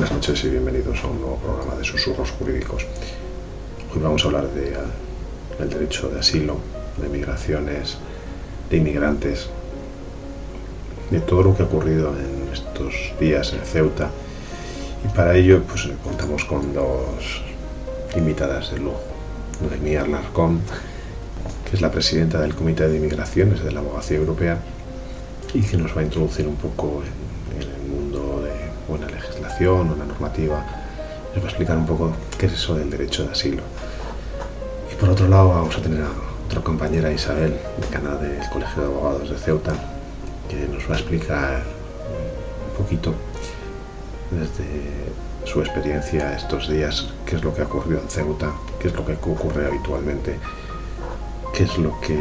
Buenas noches y bienvenidos a un nuevo programa de Susurros Jurídicos. Hoy vamos a hablar del derecho de asilo, de migraciones, de inmigrantes, de todo lo que ha ocurrido en estos días en Ceuta. Y para ello pues contamos con dos invitadas de lujo. Noemí Alarcón, que es la presidenta del Comité de Inmigraciones de la Abogacía Europea y que nos va a introducir un poco en el mundo de la legislación o la normativa. Nos va a explicar un poco qué es eso del derecho de asilo. Y por otro lado vamos a tener a otra compañera, Isabel, decana del Colegio de Abogados de Ceuta, que nos va a explicar un poquito desde su experiencia estos días qué es lo que ha ocurrido en Ceuta, qué es lo que ocurre habitualmente, qué es lo que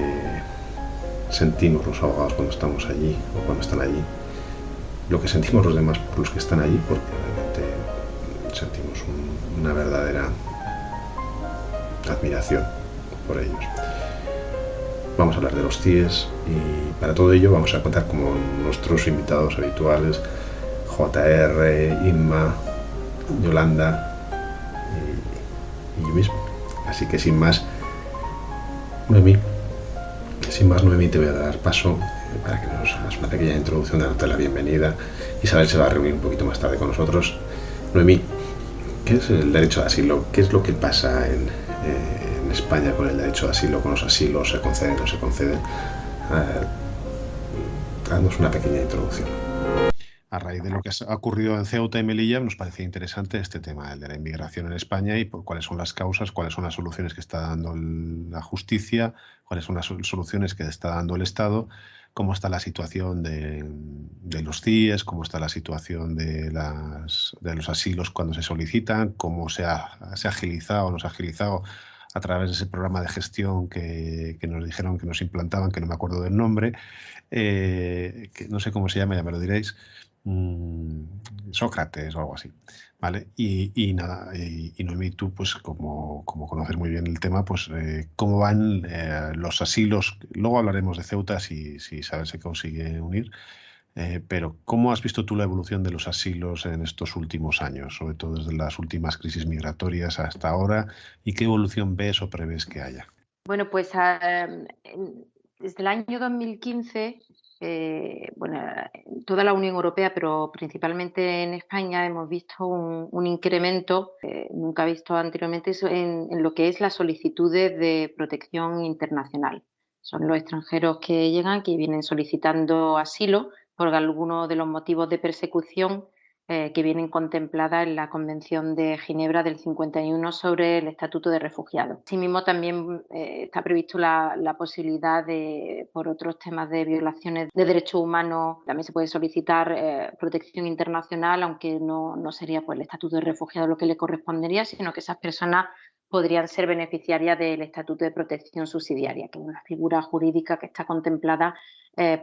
sentimos los abogados cuando estamos allí o cuando están allí, lo que sentimos los demás por los que están allí, porque realmente sentimos una verdadera admiración por ellos. Vamos a hablar de los CIES y para todo ello vamos a contar con nuestros invitados habituales, JR, Inma, Yolanda y yo mismo. Así que sin más, Noemí, te voy a dar paso para que nos hagas una pequeña introducción, dándote la bienvenida. Isabel se va a reunir un poquito más tarde con nosotros. Noemí, ¿qué es el derecho de asilo? ¿Qué es lo que pasa en España con el derecho de asilo, con los asilos? ¿Se conceden o no se conceden? Danos una pequeña introducción. A raíz de lo que ha ocurrido en Ceuta y Melilla, nos parecía interesante este tema, el de la inmigración en España y por cuáles son las causas, cuáles son las soluciones que está dando la justicia, cuáles son las soluciones que está dando el Estado, cómo está la situación de los CIES, cómo está la situación de los asilos cuando se solicitan, cómo se ha agilizado o no se ha agilizado a través de ese programa de gestión que nos dijeron que nos implantaban, que no me acuerdo del nombre, que no sé cómo se llama, ya me lo diréis. Sócrates o algo así, ¿vale? Y nada, y Noemí, tú pues como conoces muy bien el tema, pues cómo van los asilos. Luego hablaremos de Ceuta si Isabel se consigue unir, pero ¿cómo has visto tú la evolución de los asilos en estos últimos años, sobre todo desde las últimas crisis migratorias hasta ahora, y qué evolución ves o prevés que haya? Bueno, pues desde el año 2015, en toda la Unión Europea, pero principalmente en España, hemos visto un incremento nunca visto anteriormente en lo que es las solicitudes de protección internacional. Son los extranjeros que llegan, que vienen solicitando asilo por alguno de los motivos de persecución que vienen contempladas en la Convención de Ginebra del 51 sobre el Estatuto de Refugiados. Asimismo, también está previsto la posibilidad de, por otros temas de violaciones de derechos humanos, también se puede solicitar protección internacional, aunque no sería pues, el Estatuto de Refugiados lo que le correspondería, sino que esas personas podrían ser beneficiarias del Estatuto de Protección Subsidiaria, que es una figura jurídica que está contemplada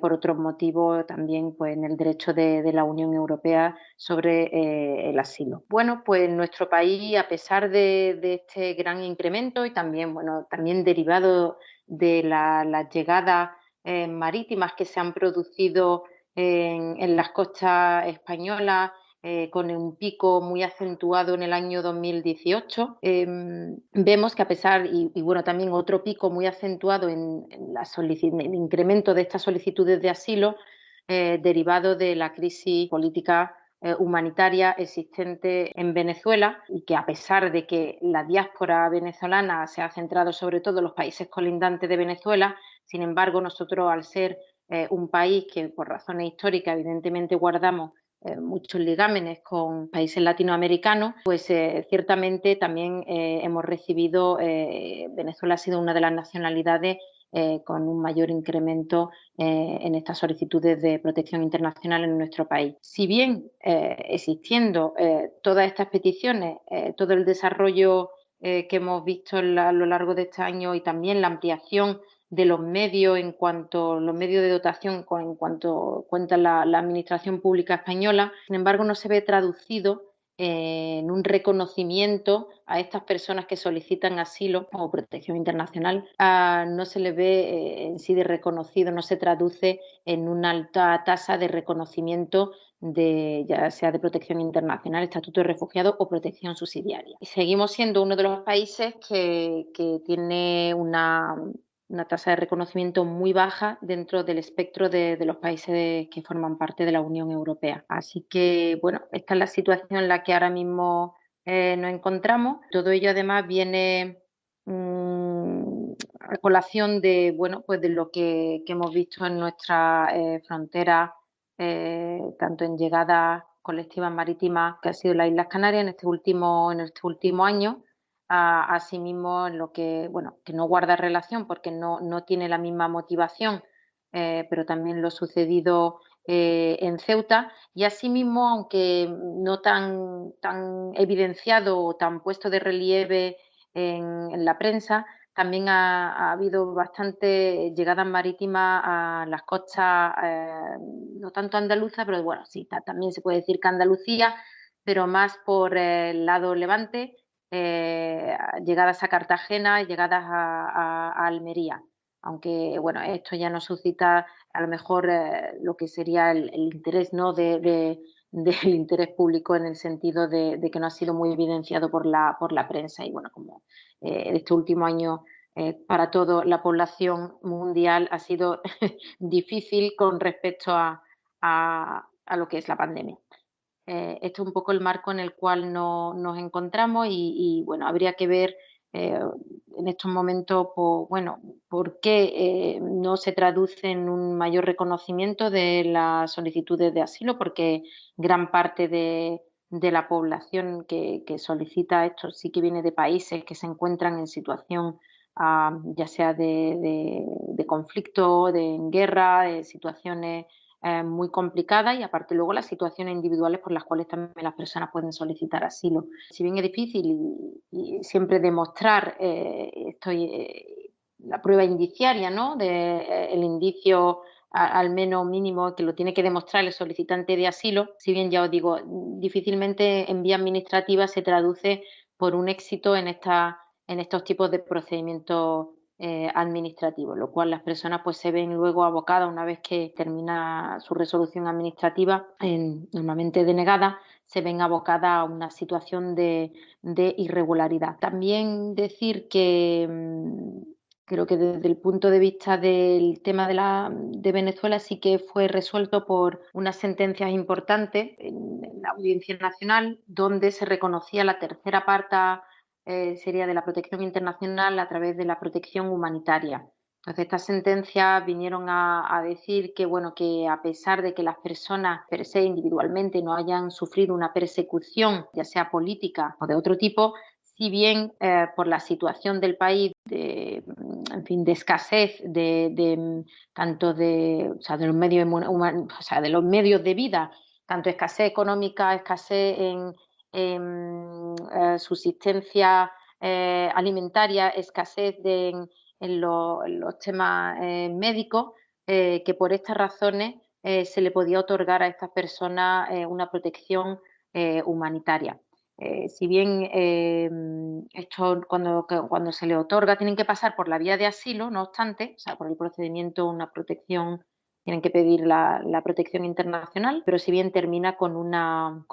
por otros motivos también pues, en el derecho de la Unión Europea sobre el asilo. Bueno, pues en nuestro país, a pesar de este gran incremento y también, también derivado de las llegadas marítimas que se han producido en las costas españolas, con un pico muy acentuado en el año 2018. Vemos que a pesar, también otro pico muy acentuado en el incremento de estas solicitudes de asilo, derivado de la crisis política humanitaria existente en Venezuela, y que a pesar de que la diáspora venezolana se ha centrado sobre todo en los países colindantes de Venezuela, sin embargo nosotros, al ser un país que por razones históricas evidentemente guardamos muchos ligámenes con países latinoamericanos, pues ciertamente también hemos recibido, Venezuela ha sido una de las nacionalidades con un mayor incremento en estas solicitudes de protección internacional en nuestro país. Si bien existiendo todas estas peticiones, todo el desarrollo que hemos visto a lo largo de este año y también la ampliación de los medios los medios de dotación en cuanto cuenta la Administración Pública Española, sin embargo no se ve traducido en un reconocimiento a estas personas que solicitan asilo o protección internacional. No se le ve en sí de reconocido, no se traduce en una alta tasa de reconocimiento ya sea de protección internacional, estatuto de refugiado o protección subsidiaria. Y seguimos siendo uno de los países que tiene una tasa de reconocimiento muy baja dentro del espectro de los países que forman parte de la Unión Europea. Así que, bueno, esta es la situación en la que ahora mismo nos encontramos. Todo ello además viene a colación de, bueno, pues de lo que hemos visto en nuestra frontera, tanto en llegadas colectivas marítimas, que ha sido las Islas Canarias en este último año. Asimismo, en lo que, bueno, que no guarda relación porque no tiene la misma motivación, pero también lo sucedido en Ceuta. Y asimismo, aunque no tan evidenciado o tan puesto de relieve en la prensa, también ha habido bastante llegadas marítimas a las costas, no tanto andaluzas, pero bueno, sí, también se puede decir que Andalucía, pero más por el lado levante, llegadas a Cartagena y llegadas a Almería. Aunque, bueno, esto ya nos suscita a lo mejor lo que sería el interés, ¿no?, del interés público, en el sentido de que no ha sido muy evidenciado por la prensa. Y bueno, como este último año para toda la población mundial ha sido difícil con respecto a lo que es la pandemia. Esto es un poco el marco en el cual nos encontramos y, bueno, habría que ver en estos momentos, pues, bueno, por qué no se traduce en un mayor reconocimiento de las solicitudes de asilo, porque gran parte de la población que solicita esto sí que viene de países que se encuentran en situación ya sea de conflicto, de guerra, de situaciones muy complicadas, y aparte luego las situaciones individuales por las cuales también las personas pueden solicitar asilo. Si bien es difícil y siempre demostrar la prueba indiciaria, ¿no?, el indicio al menos mínimo que lo tiene que demostrar el solicitante de asilo, si bien ya os digo, difícilmente en vía administrativa se traduce por un éxito en estos tipos de procedimientos administrativos, lo cual las personas pues se ven luego abocadas, una vez que termina su resolución administrativa, normalmente denegada, se ven abocadas a una situación de irregularidad. También decir que creo que desde el punto de vista del tema de Venezuela sí que fue resuelto por unas sentencias importantes en la Audiencia Nacional, donde se reconocía la tercera parte sería de la protección internacional a través de la protección humanitaria. Entonces, estas sentencias vinieron a decir que, bueno, que a pesar de que las personas per se individualmente no hayan sufrido una persecución, ya sea política o de otro tipo, si bien por la situación del país, en fin, de escasez tanto de los medios de los medios de vida, tanto escasez económica, escasez en subsistencia alimentaria, escasez en los temas médicos, que por estas razones se le podía otorgar a estas personas una protección humanitaria. Si bien esto cuando se le otorga tienen que pasar por la vía de asilo, no obstante, o sea, por el procedimiento, una protección, tienen que pedir la protección internacional, pero si bien termina con una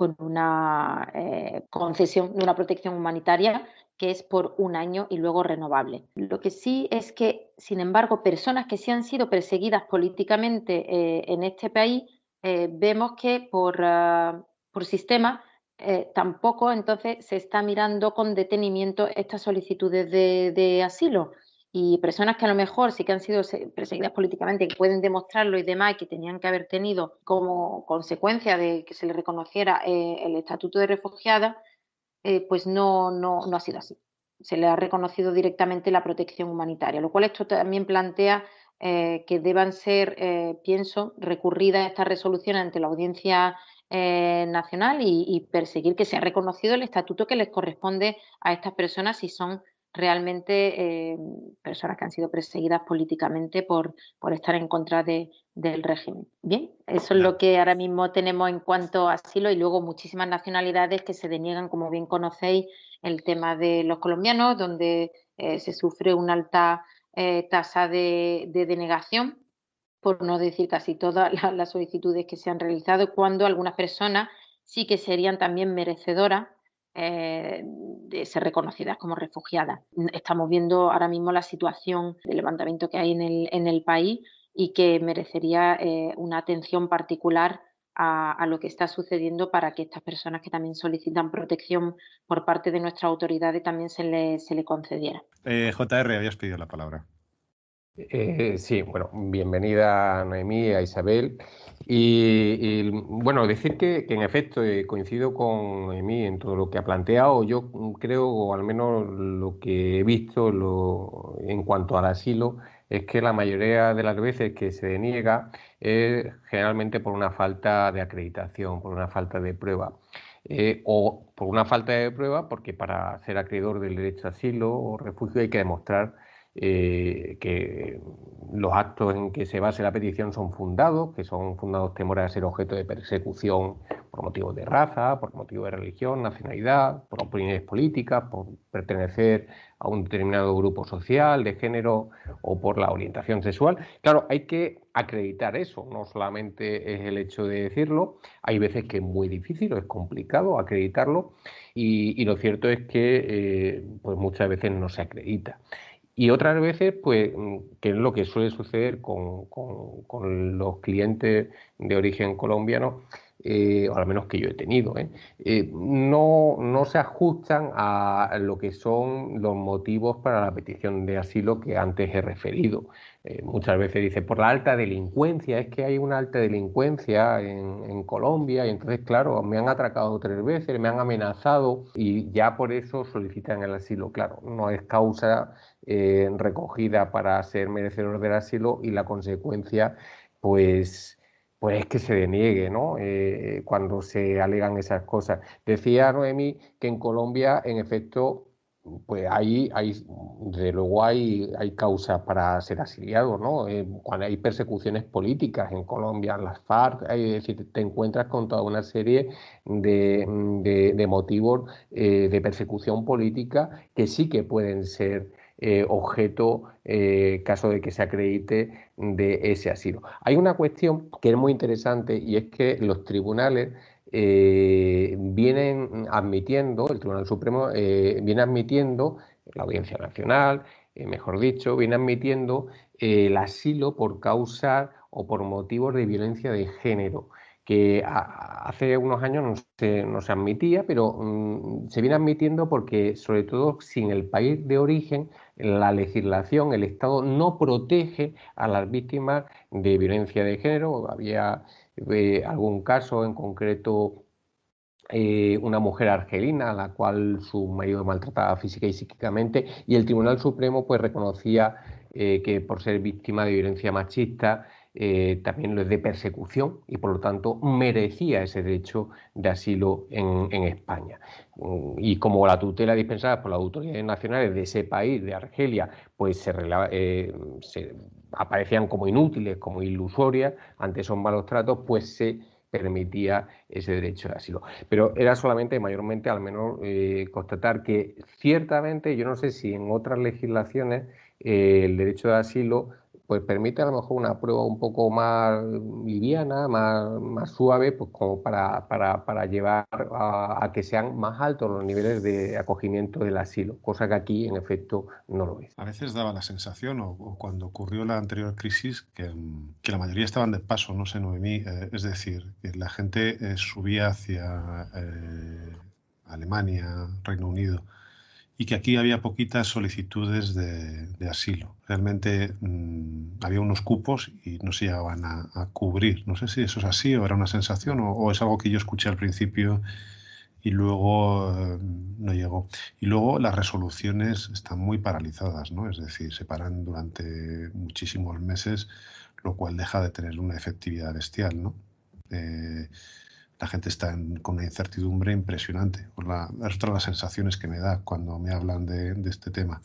concesión de una protección humanitaria que es por un año y luego renovable. Lo que sí es que, sin embargo, personas que sí han sido perseguidas políticamente en este país, vemos que por sistema tampoco entonces se está mirando con detenimiento estas solicitudes de asilo. Y personas que a lo mejor sí que han sido perseguidas políticamente, que pueden demostrarlo y demás, y que tenían que haber tenido como consecuencia de que se les reconociera el estatuto de refugiada, pues no ha sido así. Se le ha reconocido directamente la protección humanitaria, lo cual esto también plantea que deban ser, pienso, recurridas estas resoluciones ante la Audiencia Nacional y perseguir que sea reconocido el estatuto que les corresponde a estas personas si son realmente personas que han sido perseguidas políticamente por estar en contra del régimen. Bien, eso es lo que ahora mismo tenemos en cuanto a asilo, y luego muchísimas nacionalidades que se deniegan, como bien conocéis, el tema de los colombianos, donde se sufre una alta tasa de denegación, por no decir casi todas las solicitudes que se han realizado, cuando algunas personas sí que serían también merecedoras de ser reconocidas como refugiadas. Estamos viendo ahora mismo la situación de levantamiento que hay en el país y que merecería una atención particular a lo que está sucediendo para que estas personas que también solicitan protección por parte de nuestras autoridades también se le concediera. JR, habías pedido la palabra. Sí, bueno, bienvenida a Noemí, a Isabel. Y, bueno, decir que en efecto coincido con Noemí en todo lo que ha planteado. Yo creo, o al menos lo que he visto en cuanto al asilo, es que la mayoría de las veces que se deniega es generalmente por una falta de acreditación, por una falta de prueba. O por una falta de prueba, porque para ser acreedor del derecho a asilo o refugio hay que demostrar que los actos en que se base la petición son fundados, que son fundados temores a ser objeto de persecución por motivos de raza, por motivos de religión, nacionalidad, por opiniones políticas, por pertenecer a un determinado grupo social, de género o por la orientación sexual. Claro, hay que acreditar eso, no solamente es el hecho de decirlo, hay veces que es muy difícil o es complicado acreditarlo y lo cierto es que pues muchas veces no se acredita. Y otras veces, pues, que es lo que suele suceder con los clientes de origen colombiano, o al menos que yo he tenido, no se ajustan a lo que son los motivos para la petición de asilo que antes he referido. Muchas veces dice, por la alta delincuencia, es que hay una alta delincuencia en Colombia y entonces, claro, me han atracado 3 veces, me han amenazado y ya por eso solicitan el asilo. Claro, no es causa recogida para ser merecedor del asilo y la consecuencia, pues es que se deniegue, ¿no? Cuando se alegan esas cosas. Decía Noemí que en Colombia, en efecto, pues desde luego hay causas para ser exiliado, ¿no? Cuando hay persecuciones políticas en Colombia, las FARC, es decir, te encuentras con toda una serie de motivos de persecución política que sí que pueden ser objeto, caso de que se acredite, de ese asilo. Hay una cuestión que es muy interesante y es que los tribunales vienen admitiendo, el Tribunal Supremo viene admitiendo, la Audiencia Nacional, mejor dicho, viene admitiendo el asilo por causa o por motivos de violencia de género, que hace unos años no se admitía, pero se viene admitiendo porque, sobre todo, sin el país de origen, la legislación, el Estado no protege a las víctimas de violencia de género. Había algún caso en concreto, una mujer argelina a la cual su marido maltrataba física y psíquicamente, y el Tribunal Supremo pues reconocía que por ser víctima de violencia machista también lo es de persecución y por lo tanto merecía ese derecho de asilo en España. Y como la tutela dispensada por las autoridades nacionales de ese país, de Argelia, pues se aparecían como inútiles, como ilusorias ante esos malos tratos, pues se permitía ese derecho de asilo. Pero era solamente, mayormente, al menos constatar que ciertamente, yo no sé si en otras legislaciones el derecho de asilo pues permite a lo mejor una prueba un poco más liviana, más suave, pues como para llevar a que sean más altos los niveles de acogimiento del asilo, cosa que aquí en efecto no lo es. A veces daba la sensación, o cuando ocurrió la anterior crisis, que la mayoría estaban de paso, no sé, Noemí, es decir, que la gente subía hacia Alemania, Reino Unido, y que aquí había poquitas solicitudes de asilo. Realmente había unos cupos y no se llegaban a cubrir. No sé si eso es así o era una sensación o es algo que yo escuché al principio y luego no llegó. Y luego las resoluciones están muy paralizadas, ¿no? Es decir, se paran durante muchísimos meses, lo cual deja de tener una efectividad bestial, ¿no? la gente está con una incertidumbre impresionante. Es otra de las sensaciones que me da cuando me hablan de este tema.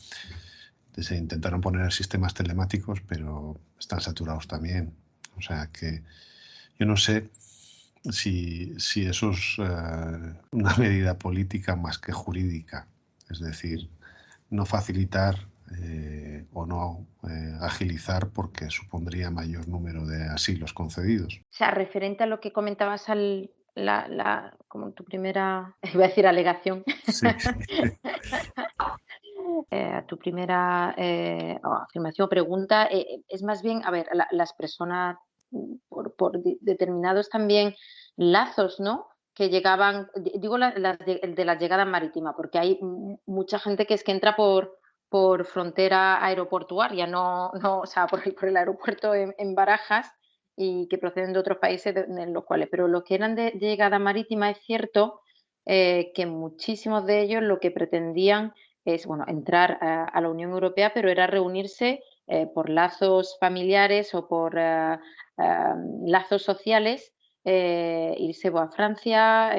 Se intentaron poner sistemas telemáticos, pero están saturados también. O sea que yo no sé si eso es una medida política más que jurídica. Es decir, no facilitar o no agilizar porque supondría mayor número de asilos concedidos. O sea, referente a lo que comentabas como tu primera, iba a decir alegación, Sí. a tu primera afirmación o pregunta, es más bien, a ver, las personas por determinados también lazos, ¿no? Que llegaban, digo de la llegada marítima, porque hay mucha gente que es que entra por frontera aeroportuaria, o sea, por el aeropuerto en Barajas, y que proceden de otros países en los cuales, pero los que eran de llegada marítima, es cierto que muchísimos de ellos lo que pretendían es, bueno, entrar a la Unión Europea, pero era reunirse por lazos familiares o por lazos sociales, irse a Francia,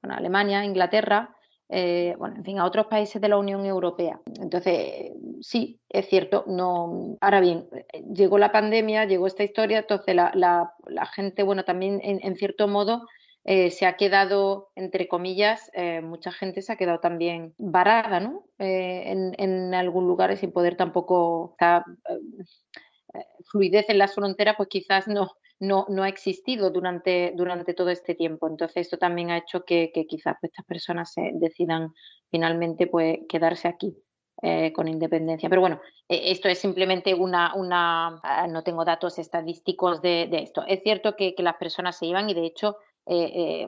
bueno, Alemania, Inglaterra, bueno, en fin, a otros países de la Unión Europea. Entonces, sí, es cierto. No, ahora bien, llegó la pandemia, llegó esta historia, entonces la gente, bueno, también en cierto modo se ha quedado, entre comillas, mucha gente se ha quedado también varada, ¿no? En algún lugar sin poder tampoco estar, fluidez en las fronteras, pues quizás no ha existido durante todo este tiempo. Entonces, esto también ha hecho que quizás estas personas se decidan finalmente pues quedarse aquí. Con independencia. Pero bueno, esto es simplemente no tengo datos estadísticos de esto. Es cierto que las personas se iban y de hecho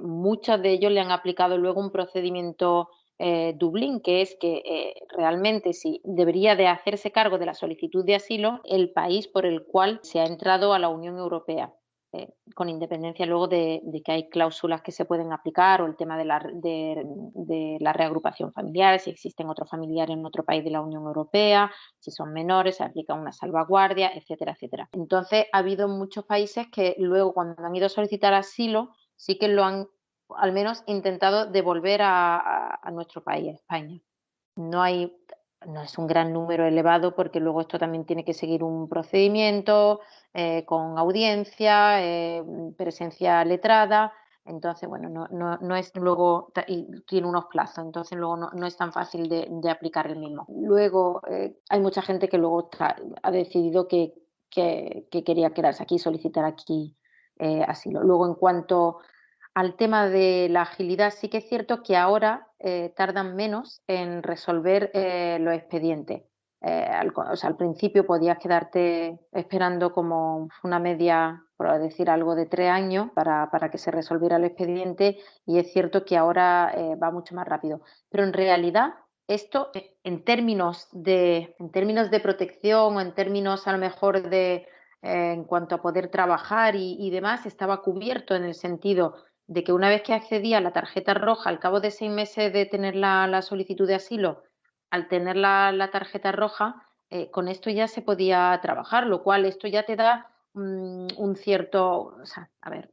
muchos de ellos le han aplicado luego un procedimiento Dublín, que es que realmente sí debería de hacerse cargo de la solicitud de asilo el país por el cual se ha entrado a la Unión Europea. Con independencia luego de que hay cláusulas que se pueden aplicar o el tema de la reagrupación familiar, si existen otros familiares en otro país de la Unión Europea, si son menores, se aplica una salvaguardia, etcétera, etcétera. Entonces, ha habido muchos países que luego, cuando han ido a solicitar asilo, sí que lo han al menos intentado devolver a nuestro país, España. No es un gran número elevado porque luego esto también tiene que seguir un procedimiento con audiencia, presencia letrada. Entonces, bueno, no es luego, y tiene unos plazos, entonces luego no es tan fácil de aplicar el mismo. Luego, hay mucha gente que luego ha decidido que quería quedarse aquí, solicitar aquí asilo. Luego, en cuanto al tema de la agilidad, sí que es cierto que ahora tardan menos en resolver los expedientes. Al principio podías quedarte esperando como una media, por decir algo, de 3 años para que se resolviera el expediente, y es cierto que ahora va mucho más rápido. Pero en realidad esto, en términos de protección o en términos a lo mejor en cuanto a poder trabajar y demás, estaba cubierto en el sentido de que una vez que accedía a la tarjeta roja, al cabo de 6 meses de tener la solicitud de asilo, al tener la tarjeta roja, con esto ya se podía trabajar, lo cual esto ya te da un cierto, o sea, a ver,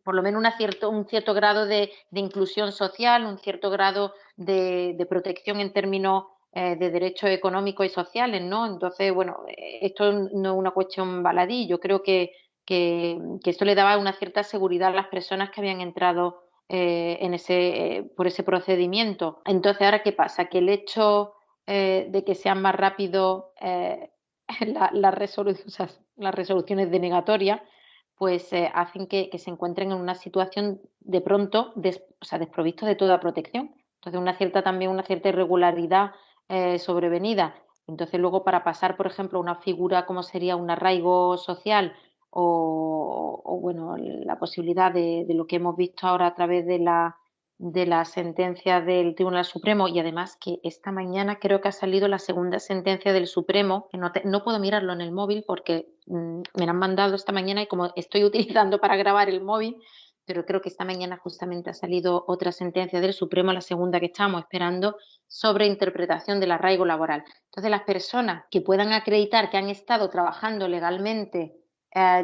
por lo menos un cierto grado de inclusión social, un cierto grado de protección en términos de derechos económicos y sociales, ¿no? Entonces, bueno, esto no es una cuestión baladí. Yo creo que esto le daba una cierta seguridad a las personas que habían entrado por ese procedimiento. Entonces, ¿ahora qué pasa? Que el hecho de que sean más rápido las resoluciones denegatorias, pues hacen que se encuentren en una situación de pronto desprovisto de toda protección. Entonces, también una cierta irregularidad sobrevenida. Entonces, luego para pasar, por ejemplo, a una figura como sería un arraigo social o bueno, la posibilidad de lo que hemos visto ahora a través de la sentencia del Tribunal Supremo, y además que esta mañana creo que ha salido la segunda sentencia del Supremo, que no puedo mirarlo en el móvil porque me la han mandado esta mañana y como estoy utilizando para grabar el móvil, pero creo que esta mañana justamente ha salido otra sentencia del Supremo, la segunda que estamos esperando, sobre interpretación del arraigo laboral. Entonces, las personas que puedan acreditar que han estado trabajando legalmente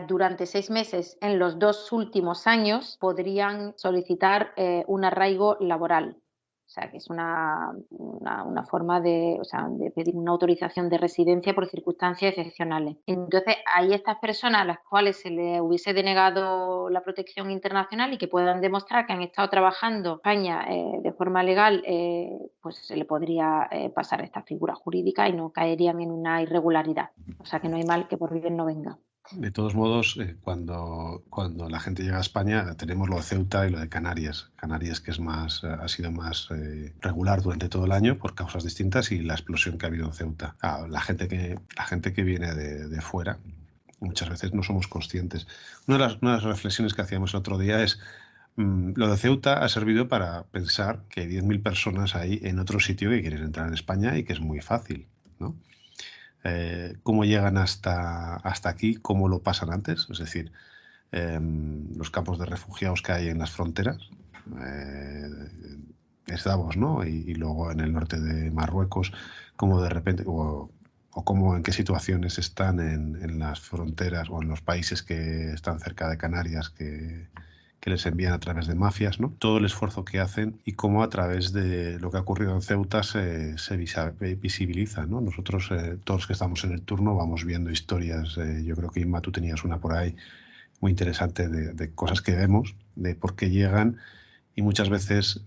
durante 6 meses en los 2 últimos años podrían solicitar un arraigo laboral. O sea, que es una forma de pedir una autorización de residencia por circunstancias excepcionales. Entonces, hay estas personas a las cuales se les hubiese denegado la protección internacional y que puedan demostrar que han estado trabajando en España de forma legal, pues se le podría pasar esta figura jurídica y no caerían en una irregularidad. O sea, que no hay mal que por bien no venga. De todos modos, cuando la gente llega a España, tenemos lo de Ceuta y lo de Canarias. Canarias, que ha sido más regular durante todo el año por causas distintas, y la explosión que ha habido en Ceuta. La gente que viene de fuera, muchas veces no somos conscientes. Una de las reflexiones que hacíamos el otro día es: lo de Ceuta ha servido para pensar que hay 10.000 personas ahí en otro sitio que quieren entrar en España y que es muy fácil, ¿no? Cómo llegan hasta aquí, cómo lo pasan antes, es decir, los campos de refugiados que hay en las fronteras, Davos, ¿no? Y luego en el norte de Marruecos, cómo de repente, o cómo, en qué situaciones están en las fronteras o en los países que están cerca de Canarias, que les envían a través de mafias, ¿no? Todo el esfuerzo que hacen y cómo a través de lo que ha ocurrido en Ceuta se visibiliza, ¿no? Nosotros, todos los que estamos en el turno, vamos viendo historias. Yo creo que, Inma, tú tenías una por ahí muy interesante de cosas que vemos, de por qué llegan, y muchas veces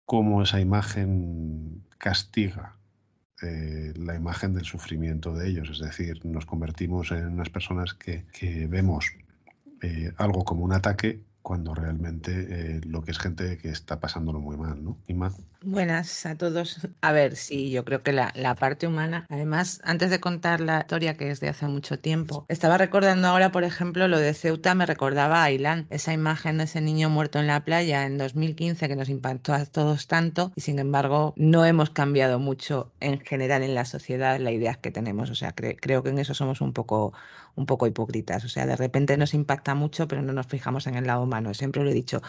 cómo esa imagen castiga la imagen del sufrimiento de ellos. Es decir, nos convertimos en unas personas que vemos algo como un ataque, cuando realmente lo que es gente que está pasándolo muy mal, ¿no? Inma. Buenas a todos. A ver, sí, yo creo que la parte humana, además, antes de contar la historia, que es de hace mucho tiempo, estaba recordando ahora, por ejemplo, lo de Ceuta me recordaba a Ailán, esa imagen de ese niño muerto en la playa en 2015 que nos impactó a todos tanto, y sin embargo no hemos cambiado mucho en general en la sociedad las ideas que tenemos. O sea, creo que en eso somos un poco hipócritas. O sea, de repente nos impacta mucho, pero no nos fijamos en el lado humano. Siempre lo he dicho,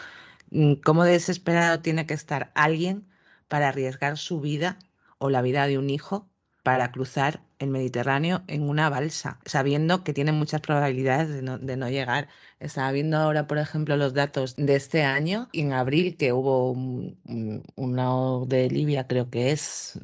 cómo desesperado tiene que estar alguien para arriesgar su vida o la vida de un hijo para cruzar el Mediterráneo en una balsa, sabiendo que tiene muchas probabilidades de no llegar. Estaba viendo ahora, por ejemplo, los datos de este año, y en abril, que hubo uno de Libia, creo que es,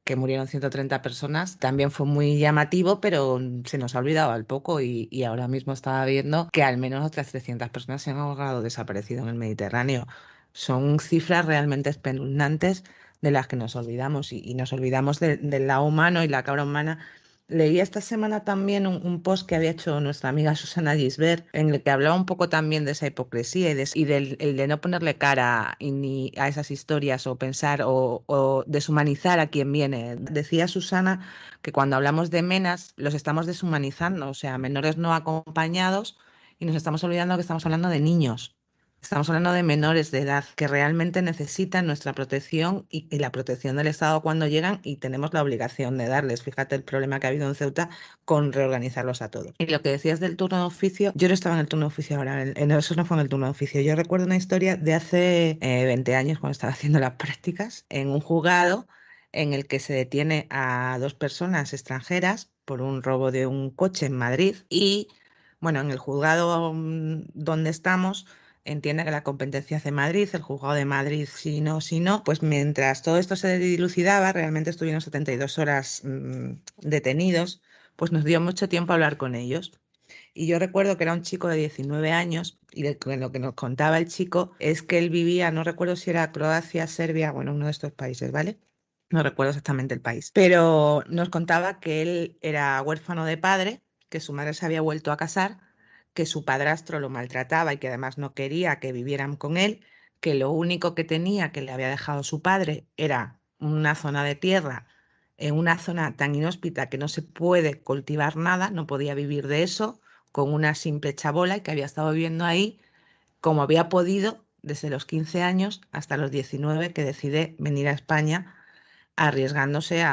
que murieron 130 personas, también fue muy llamativo, pero se nos ha olvidado al poco, y ahora mismo estaba viendo que al menos otras 300 personas se han ahogado, desaparecido en el Mediterráneo. Son cifras realmente espeluznantes de las que nos olvidamos, y nos olvidamos del lado humano y la cabra humana. Leí esta semana también un post que había hecho nuestra amiga Susana Gisbert, en el que hablaba un poco también de esa hipocresía y del el de no ponerle cara ni a esas historias, o pensar o deshumanizar a quien viene. Decía Susana que cuando hablamos de menas los estamos deshumanizando, o sea, menores no acompañados, y nos estamos olvidando que estamos hablando de niños. Estamos hablando de menores de edad que realmente necesitan nuestra protección y la protección del Estado cuando llegan, y tenemos la obligación de darles. Fíjate el problema que ha habido en Ceuta con reorganizarlos a todos. Y lo que decías del turno de oficio, yo no estaba en el turno de oficio ahora, eso no fue en el turno de oficio. Yo recuerdo una historia de hace 20 años, cuando estaba haciendo las prácticas, en un juzgado en el que se detiene a 2 personas extranjeras por un robo de un coche en Madrid. Y bueno, en el juzgado donde estamos, entiende que la competencia es de Madrid, el juzgado de Madrid, si no, pues mientras todo esto se dilucidaba, realmente estuvieron 72 horas detenidos, pues nos dio mucho tiempo a hablar con ellos. Y yo recuerdo que era un chico de 19 años, y lo que nos contaba el chico es que él vivía, no recuerdo si era Croacia, Serbia, bueno, uno de estos países, ¿vale? No recuerdo exactamente el país, pero nos contaba que él era huérfano de padre, que su madre se había vuelto a casar, que su padrastro lo maltrataba y que además no quería que vivieran con él, que lo único que tenía que le había dejado su padre era una zona de tierra en una zona tan inhóspita que no se puede cultivar nada, no podía vivir de eso, con una simple chabola, y que había estado viviendo ahí como había podido desde los 15 años hasta los 19, que decide venir a España, arriesgándose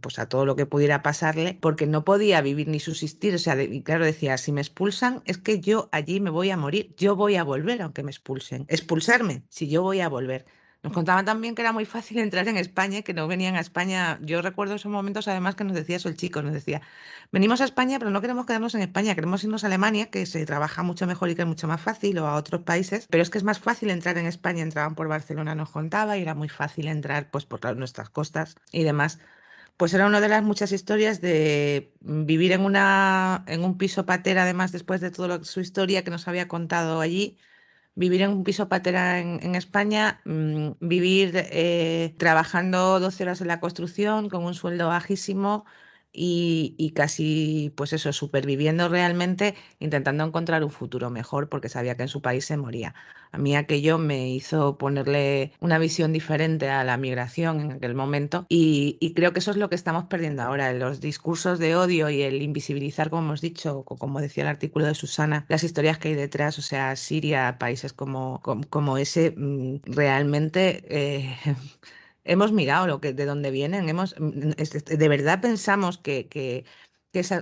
pues a todo lo que pudiera pasarle, porque no podía vivir ni subsistir. O sea, y claro, decía, si me expulsan es que yo allí me voy a morir, yo voy a volver aunque me expulsen. Expulsarme, si yo voy a volver. Nos contaban también que era muy fácil entrar en España y que no venían a España. Yo recuerdo esos momentos además que nos decía eso el chico, nos decía, venimos a España pero no queremos quedarnos en España, queremos irnos a Alemania, que se trabaja mucho mejor y que es mucho más fácil, o a otros países, pero es que es más fácil entrar en España, entraban por Barcelona, nos contaba, y era muy fácil entrar pues por nuestras costas y demás. Pues era una de las muchas historias de vivir en un piso pater, además después de toda su historia que nos había contado allí, vivir en un piso patera en España, vivir trabajando 12 horas en la construcción con un sueldo bajísimo y casi, pues eso, superviviendo realmente, intentando encontrar un futuro mejor porque sabía que en su país se moría. A mí aquello me hizo ponerle una visión diferente a la migración en aquel momento y creo que eso es lo que estamos perdiendo ahora, los discursos de odio y el invisibilizar, como hemos dicho, como decía el artículo de Susana, las historias que hay detrás, o sea, Siria, países como ese, realmente hemos mirado de dónde vienen, de verdad pensamos que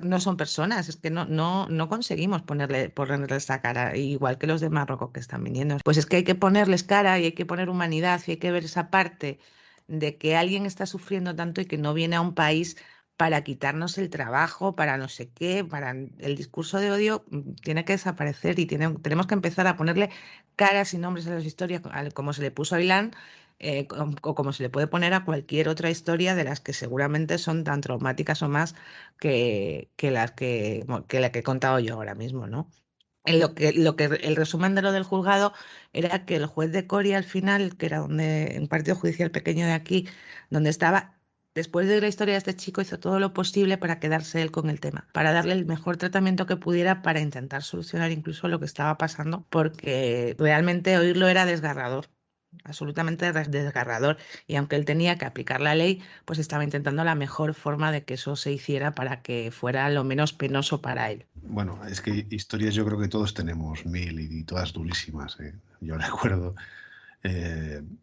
no son personas, es que no conseguimos ponerles esa cara, igual que los de Marruecos que están viniendo. Pues es que hay que ponerles cara y hay que poner humanidad y hay que ver esa parte de que alguien está sufriendo tanto y que no viene a un país para quitarnos el trabajo, para no sé qué, para el discurso de odio tiene que desaparecer y tenemos que empezar a ponerle caras y nombres a las historias, como se le puso a Ilan, o como se le puede poner a cualquier otra historia de las que seguramente son tan traumáticas o más que la que he contado yo ahora mismo, ¿no? El resumen de lo del juzgado era que el juez de Coria al final, que era un partido judicial pequeño de aquí, donde estaba, después de la historia de este chico, hizo todo lo posible para quedarse él con el tema, para darle el mejor tratamiento que pudiera para intentar solucionar incluso lo que estaba pasando, porque realmente oírlo era desgarrador. Absolutamente desgarrador, y aunque él tenía que aplicar la ley, pues estaba intentando la mejor forma de que eso se hiciera para que fuera lo menos penoso para él. Bueno, es que historias yo creo que todos tenemos mil y todas durísimas. Yo recuerdo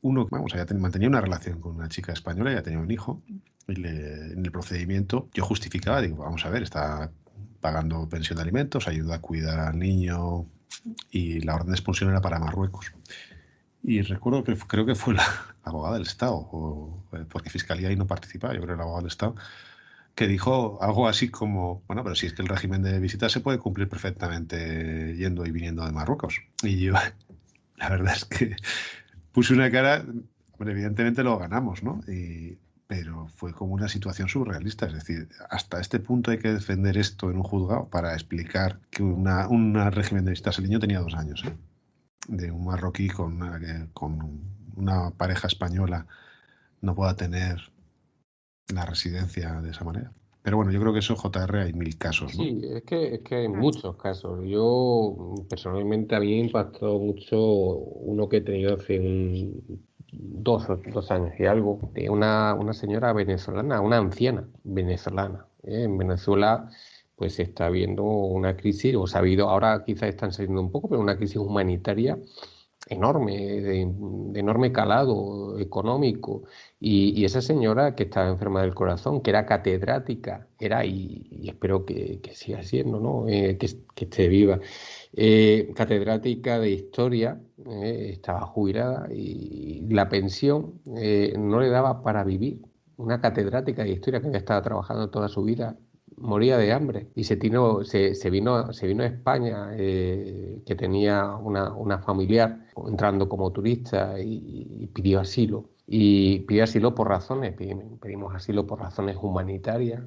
uno, vamos, mantenía una relación con una chica española, ya tenía un hijo, y en el procedimiento yo justificaba, digo, vamos a ver, está pagando pensión de alimentos, ayuda a cuidar al niño y la orden de expulsión era para Marruecos. Y recuerdo que creo que fue la abogada del Estado, porque Fiscalía ahí no participaba, yo creo que la abogada del Estado, que dijo algo así como, bueno, pero si es que el régimen de visitas se puede cumplir perfectamente yendo y viniendo de Marruecos. Y yo, la verdad es que puse una cara, bueno, evidentemente lo ganamos, ¿no? Pero fue como una situación surrealista, es decir, hasta este punto hay que defender esto en un juzgado para explicar que un régimen de visitas, el niño tenía 2 años, ¿eh? De un marroquí con una pareja española no pueda tener la residencia de esa manera. Pero bueno, yo creo que eso, JR, hay 1000 casos, ¿no? Sí, es que hay muchos casos. Yo personalmente a mí me impactó mucho uno que he tenido hace dos años y algo, de una señora venezolana, una anciana venezolana. En Venezuela pues se está viendo una crisis, o se ha habido, ahora quizás están saliendo un poco, pero una crisis humanitaria enorme, de enorme calado económico. Y esa señora que estaba enferma del corazón, que era catedrática, y espero que siga siendo, ¿no? Que esté viva, catedrática de historia, estaba jubilada y la pensión no le daba para vivir. Una catedrática de historia que había estado trabajando toda su vida moría de hambre y se vino a España, que tenía una familiar entrando como turista y pidió asilo. Y pidió asilo por razones, pedimos asilo por razones humanitarias.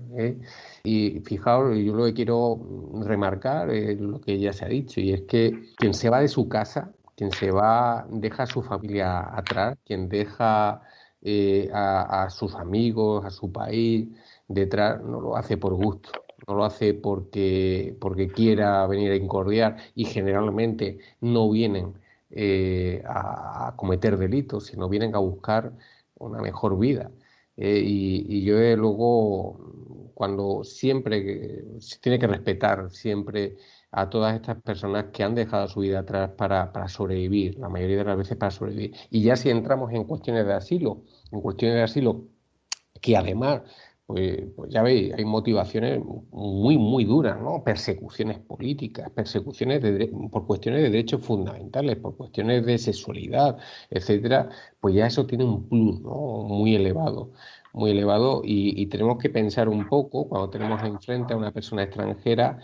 Y fijaos, yo lo que quiero remarcar es lo que ya se ha dicho, y es que quien se va de su casa, quien se va, deja a su familia atrás, quien deja a sus amigos, a su país detrás, no lo hace por gusto, no lo hace porque quiera venir a incordiar, y generalmente no vienen a cometer delitos, sino vienen a buscar una mejor vida. Y yo luego, cuando siempre se tiene que respetar siempre a todas estas personas que han dejado su vida atrás para sobrevivir, la mayoría de las veces para sobrevivir. Y ya si entramos en cuestiones de asilo, que además pues ya veis, hay motivaciones muy, muy duras, ¿no? Persecuciones políticas, persecuciones por cuestiones de derechos fundamentales, por cuestiones de sexualidad, etcétera, pues ya eso tiene un plus, ¿no? Muy elevado y tenemos que pensar un poco, cuando tenemos enfrente a una persona extranjera,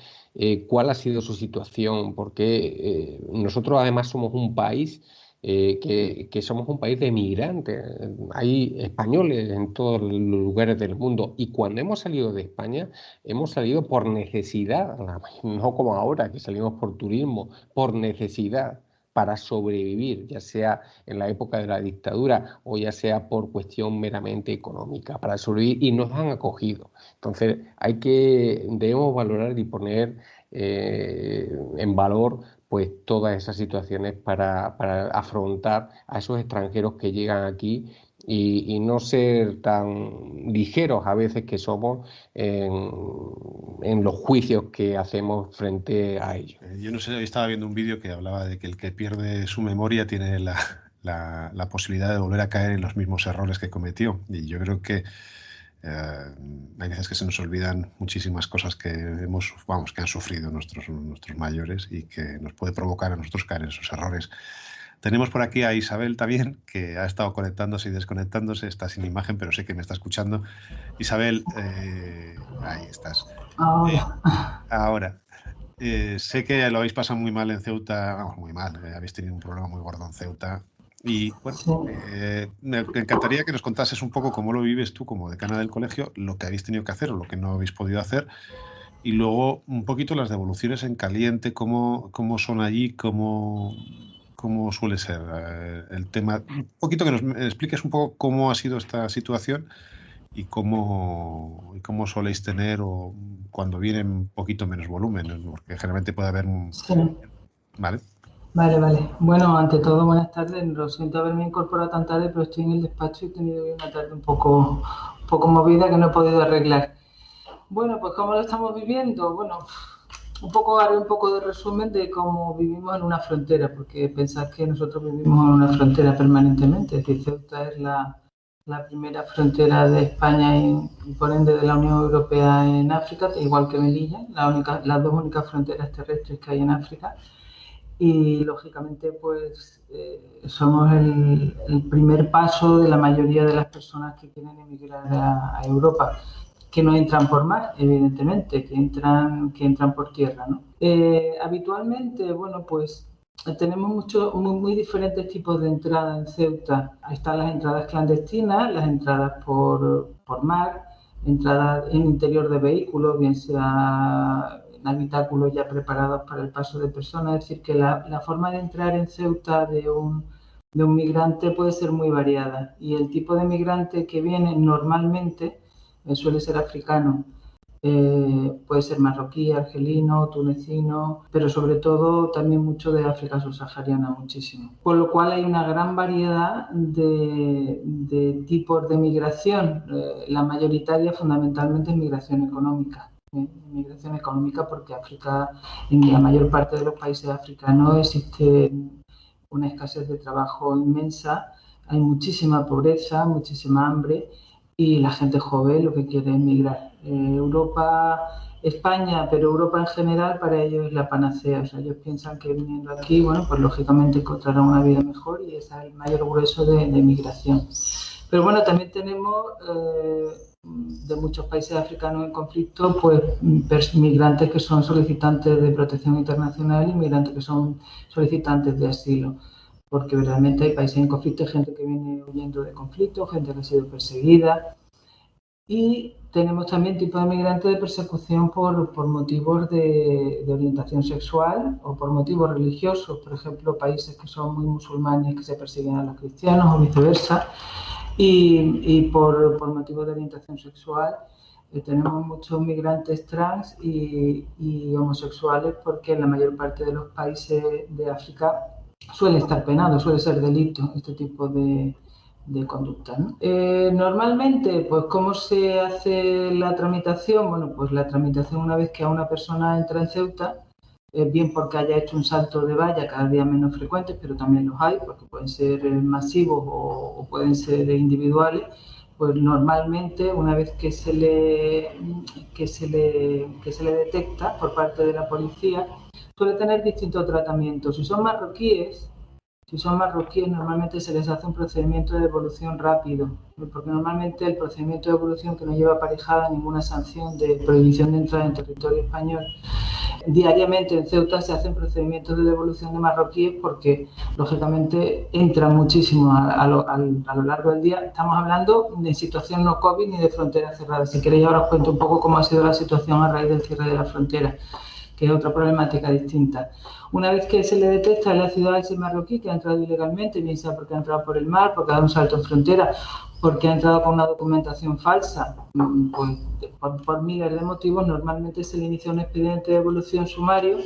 cuál ha sido su situación, porque nosotros además somos un país que somos un país de migrantes. Hay españoles en todos los lugares del mundo y cuando hemos salido de España hemos salido por necesidad, no como ahora que salimos por turismo, por necesidad para sobrevivir, ya sea en la época de la dictadura o ya sea por cuestión meramente económica, para sobrevivir y nos han acogido. Entonces debemos valorar y poner en valor pues todas esas situaciones para afrontar a esos extranjeros que llegan aquí y no ser tan ligeros a veces que somos en los juicios que hacemos frente a ellos. Yo no sé, hoy estaba viendo un vídeo que hablaba de que el que pierde su memoria tiene la posibilidad de volver a caer en los mismos errores que cometió. Y yo creo que hay veces que se nos olvidan muchísimas cosas que que han sufrido nuestros mayores y que nos puede provocar a nosotros caer en esos errores. Tenemos por aquí a Isabel también, que ha estado conectándose y desconectándose, está sin imagen, pero sé que me está escuchando. Isabel, ahí estás. Ahora, sé que lo habéis pasado muy mal en Ceuta, vamos, muy mal, habéis tenido un problema muy gordo en Ceuta. Y bueno, me encantaría que nos contases un poco cómo lo vives tú como decana del colegio, lo que habéis tenido que hacer o lo que no habéis podido hacer, y luego un poquito las devoluciones en caliente, cómo son allí, cómo suele ser el tema. Un poquito que nos expliques un poco cómo ha sido esta situación y cómo soléis tener o cuando viene un poquito menos volumen, porque generalmente puede haber un... Sí. ¿Vale? Vale. Bueno, ante todo, buenas tardes. Lo siento haberme incorporado tan tarde, pero estoy en el despacho y he tenido una tarde un poco movida que no he podido arreglar. Bueno, pues ¿cómo lo estamos viviendo? Bueno, haré un poco de resumen de cómo vivimos en una frontera, porque pensad que nosotros vivimos en una frontera permanentemente. Es decir, Ceuta es la primera frontera de España y por ende de la Unión Europea en África, igual que Melilla, las dos únicas fronteras terrestres que hay en África. Y lógicamente pues somos el primer paso de la mayoría de las personas que quieren emigrar a Europa, que no entran por mar, evidentemente, que entran por tierra, ¿no? Habitualmente, bueno, pues tenemos muy diferentes tipos de entradas en Ceuta. Ahí están las entradas clandestinas, las entradas por mar, entradas en interior de vehículos, bien sea en habitáculos ya preparados para el paso de personas. Es decir, que la forma de entrar en Ceuta de un migrante puede ser muy variada. Y el tipo de migrante que viene normalmente suele ser africano. Puede ser marroquí, argelino, tunecino, pero sobre todo también mucho de África subsahariana, muchísimo. Con lo cual hay una gran variedad de tipos de migración. La mayoritaria fundamentalmente es migración económica. Migración económica porque África, en la mayor parte de los países africanos existe una escasez de trabajo inmensa, hay muchísima pobreza, muchísima hambre y la gente joven lo que quiere es migrar. España, pero Europa en general para ellos es la panacea. O sea, ellos piensan que viniendo aquí, bueno, pues lógicamente encontrarán una vida mejor y ese es el mayor grueso de migración. Pero bueno, también tenemos de muchos países africanos en conflicto, pues migrantes que son solicitantes de protección internacional y migrantes que son solicitantes de asilo. Porque realmente hay países en conflicto, hay gente que viene huyendo de conflicto, gente que ha sido perseguida. Y tenemos también tipos de migrantes de persecución por motivos de orientación sexual o por motivos religiosos. Por ejemplo, países que son muy musulmanes que se persiguen a los cristianos o viceversa. Y por motivos de orientación sexual tenemos muchos migrantes trans y homosexuales porque en la mayor parte de los países de África suele estar penado, suele ser delito este tipo de conducta, ¿no? Normalmente, pues, ¿cómo se hace la tramitación? Bueno, pues la tramitación, una vez que a una persona entra en Ceuta, bien porque haya hecho un salto de valla, cada día menos frecuentes, pero también los hay, porque pueden ser masivos o pueden ser individuales, pues normalmente una vez que se le detecta por parte de la policía, suele tener distintos tratamientos. Si son marroquíes, normalmente se les hace un procedimiento de devolución rápido, porque normalmente el procedimiento de devolución, que no lleva aparejada ninguna sanción de prohibición de entrada en territorio español, diariamente en Ceuta se hacen procedimientos de devolución de marroquíes porque, lógicamente, entran muchísimo a lo largo del día. Estamos hablando de situación no COVID ni de fronteras cerradas. Si queréis, ahora os cuento un poco cómo ha sido la situación a raíz del cierre de la frontera, que es otra problemática distinta. Una vez que se le detecta en la ciudad ese marroquí que ha entrado ilegalmente, bien sea porque ha entrado por el mar, porque ha dado un salto en frontera, porque ha entrado con una documentación falsa, pues por miles de motivos, normalmente se le inicia un expediente de devolución sumario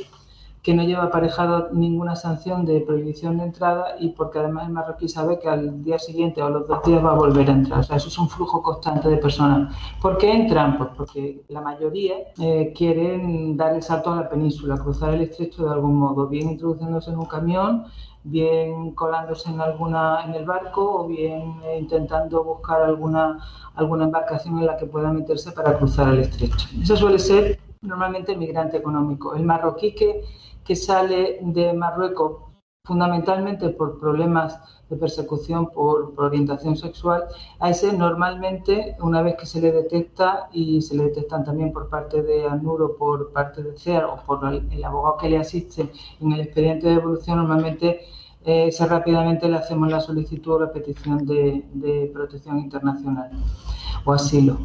que no lleva aparejado ninguna sanción de prohibición de entrada, y porque además el marroquí sabe que al día siguiente o a los 2 días va a volver a entrar. O sea, eso es un flujo constante de personas. ¿Por qué entran? Pues porque la mayoría quieren dar el salto a la península, cruzar el estrecho de algún modo, bien introduciéndose en un camión, bien colándose en el barco, o bien intentando buscar alguna embarcación en la que pueda meterse para cruzar el estrecho. Eso suele ser normalmente el migrante económico. El marroquí que sale de Marruecos fundamentalmente por problemas de persecución por orientación sexual, a ese normalmente, una vez que se le detecta, y se le detectan también por parte de ACNUR o por parte de CEAR o por el abogado que le asiste en el expediente de devolución, normalmente rápidamente le hacemos la solicitud o la petición de protección internacional o asilo.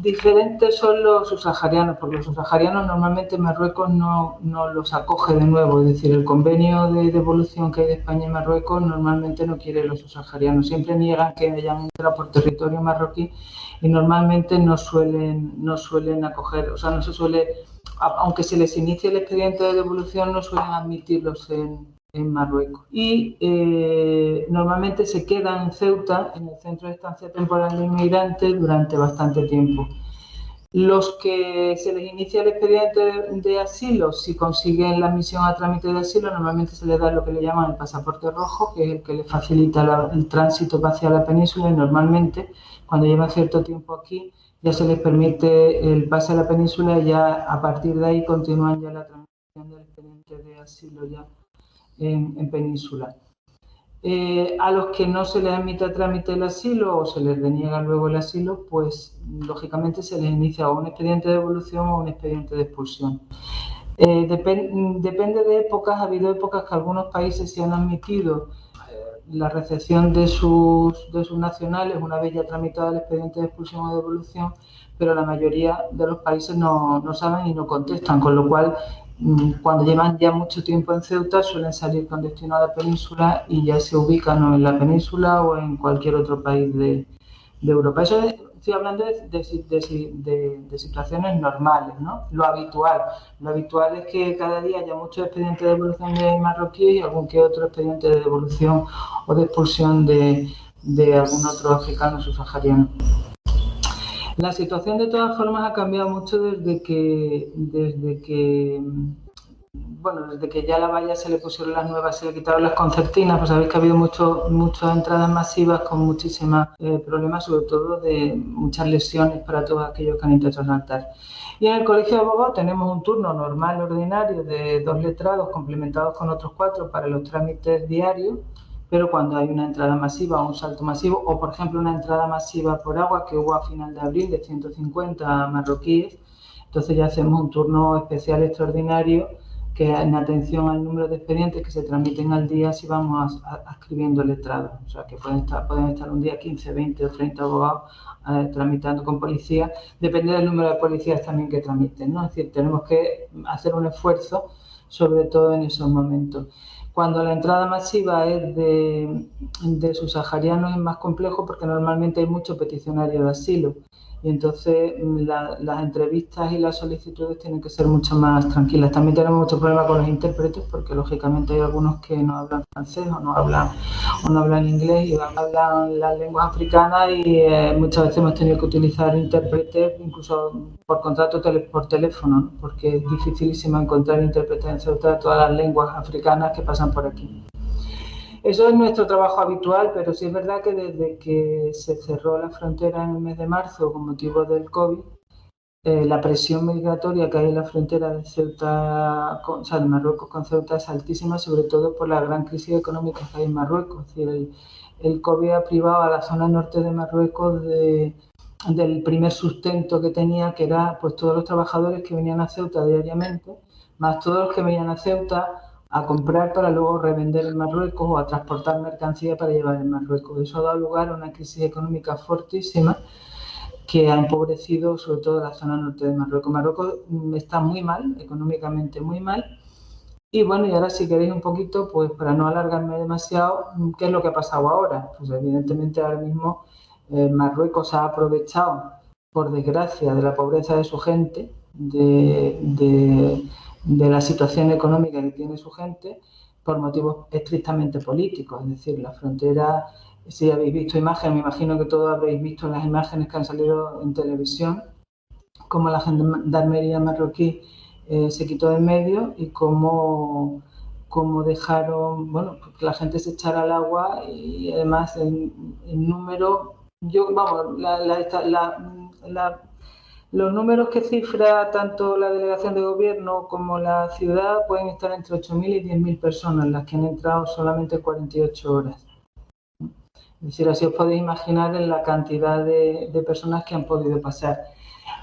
Diferentes son los subsaharianos, porque los subsaharianos normalmente Marruecos no los acoge de nuevo, es decir, el convenio de devolución que hay de España y Marruecos normalmente no quiere los subsaharianos, siempre niegan que hayan entrado por territorio marroquí, y normalmente no suelen acoger, o sea, no se suele, aunque se les inicie el expediente de devolución, no suelen admitirlos en Marruecos. Y normalmente se quedan en Ceuta, en el Centro de Estancia Temporal de Inmigrantes, durante bastante tiempo. Los que se les inicia el expediente de asilo, si consiguen la admisión a trámite de asilo, normalmente se les da lo que le llaman el pasaporte rojo, que es el que les facilita el tránsito hacia la península, y normalmente, cuando llevan cierto tiempo aquí, ya se les permite el pase a la península, y ya a partir de ahí continúan ya la tramitación del expediente de asilo ya en península. A los que no se les admite a trámite el asilo o se les deniega luego el asilo, pues lógicamente se les inicia o un expediente de devolución o un expediente de expulsión. Depende de épocas. Ha habido épocas que algunos países se han admitido la recepción de sus nacionales una vez ya tramitado el expediente de expulsión o devolución, pero la mayoría de los países no saben y no contestan, con lo cual cuando llevan ya mucho tiempo en Ceuta suelen salir con destino a la península y ya se ubican o en la península o en cualquier otro país de Europa. Eso estoy hablando de situaciones normales, ¿no? Lo habitual es que cada día haya muchos expedientes de devolución de marroquíes y algún que otro expediente de devolución o de expulsión de algún otro africano subsahariano. La situación, de todas formas, ha cambiado mucho desde que ya a la valla se le pusieron las nuevas, se le quitaron las concertinas. Pues sabéis que ha habido muchas entradas masivas con muchísimos problemas, sobre todo de muchas lesiones para todos aquellos que han intentado saltar. Y en el Colegio de Abogados tenemos un turno normal, ordinario, de 2 letrados complementados con otros 4 para los trámites diarios, pero cuando hay una entrada masiva o un salto masivo, o por ejemplo una entrada masiva por agua que hubo a final de abril de 150 marroquíes, entonces ya hacemos un turno especial extraordinario que en atención al número de expedientes que se tramiten al día, si vamos escribiendo letrados. O sea, que pueden estar un día 15, 20 o 30 abogados tramitando con policía. Depende del número de policías también que tramiten, ¿no? Es decir, tenemos que hacer un esfuerzo, sobre todo en esos momentos. Cuando la entrada masiva es de subsaharianos es más complejo, porque normalmente hay muchos peticionarios de asilo, y entonces las entrevistas y las solicitudes tienen que ser mucho más tranquilas. También tenemos mucho problema con los intérpretes, porque lógicamente hay algunos que no hablan francés o no hablan inglés y hablan las lenguas africanas, y muchas veces hemos tenido que utilizar intérpretes incluso por contrato por teléfono, ¿no? Porque es dificilísimo encontrar intérpretes en Ceuta de todas las lenguas africanas que pasan por aquí. Eso es nuestro trabajo habitual, pero sí es verdad que desde que se cerró la frontera en el mes de marzo con motivo del COVID, la presión migratoria que hay en la frontera de Ceuta, o sea, de Marruecos con Ceuta es altísima, sobre todo por la gran crisis económica que hay en Marruecos. Es decir, el COVID ha privado a la zona norte de Marruecos del primer sustento que tenía, que era pues todos los trabajadores que venían a Ceuta diariamente, más todos los que venían a Ceuta a comprar para luego revender en Marruecos o a transportar mercancía para llevar en Marruecos. Eso ha dado lugar a una crisis económica fortísima que ha empobrecido sobre todo la zona norte de Marruecos. Marruecos está muy mal, económicamente muy mal. Y bueno, y ahora si queréis un poquito, pues para no alargarme demasiado, ¿qué es lo que ha pasado ahora? Pues evidentemente ahora mismo Marruecos ha aprovechado, por desgracia, de la pobreza de su gente, de la situación económica que tiene su gente, por motivos estrictamente políticos. Es decir, la frontera, si habéis visto imágenes, me imagino que todos habréis visto las imágenes que han salido en televisión, como la gendarmería marroquí se quitó de en medio y cómo dejaron, bueno, que la gente se echara al agua y además en número, los números que cifra tanto la delegación de gobierno como la ciudad pueden estar entre 8.000 y 10.000 personas, las que han entrado solamente 48 horas. Es decir, así os podéis imaginar en la cantidad de personas que han podido pasar.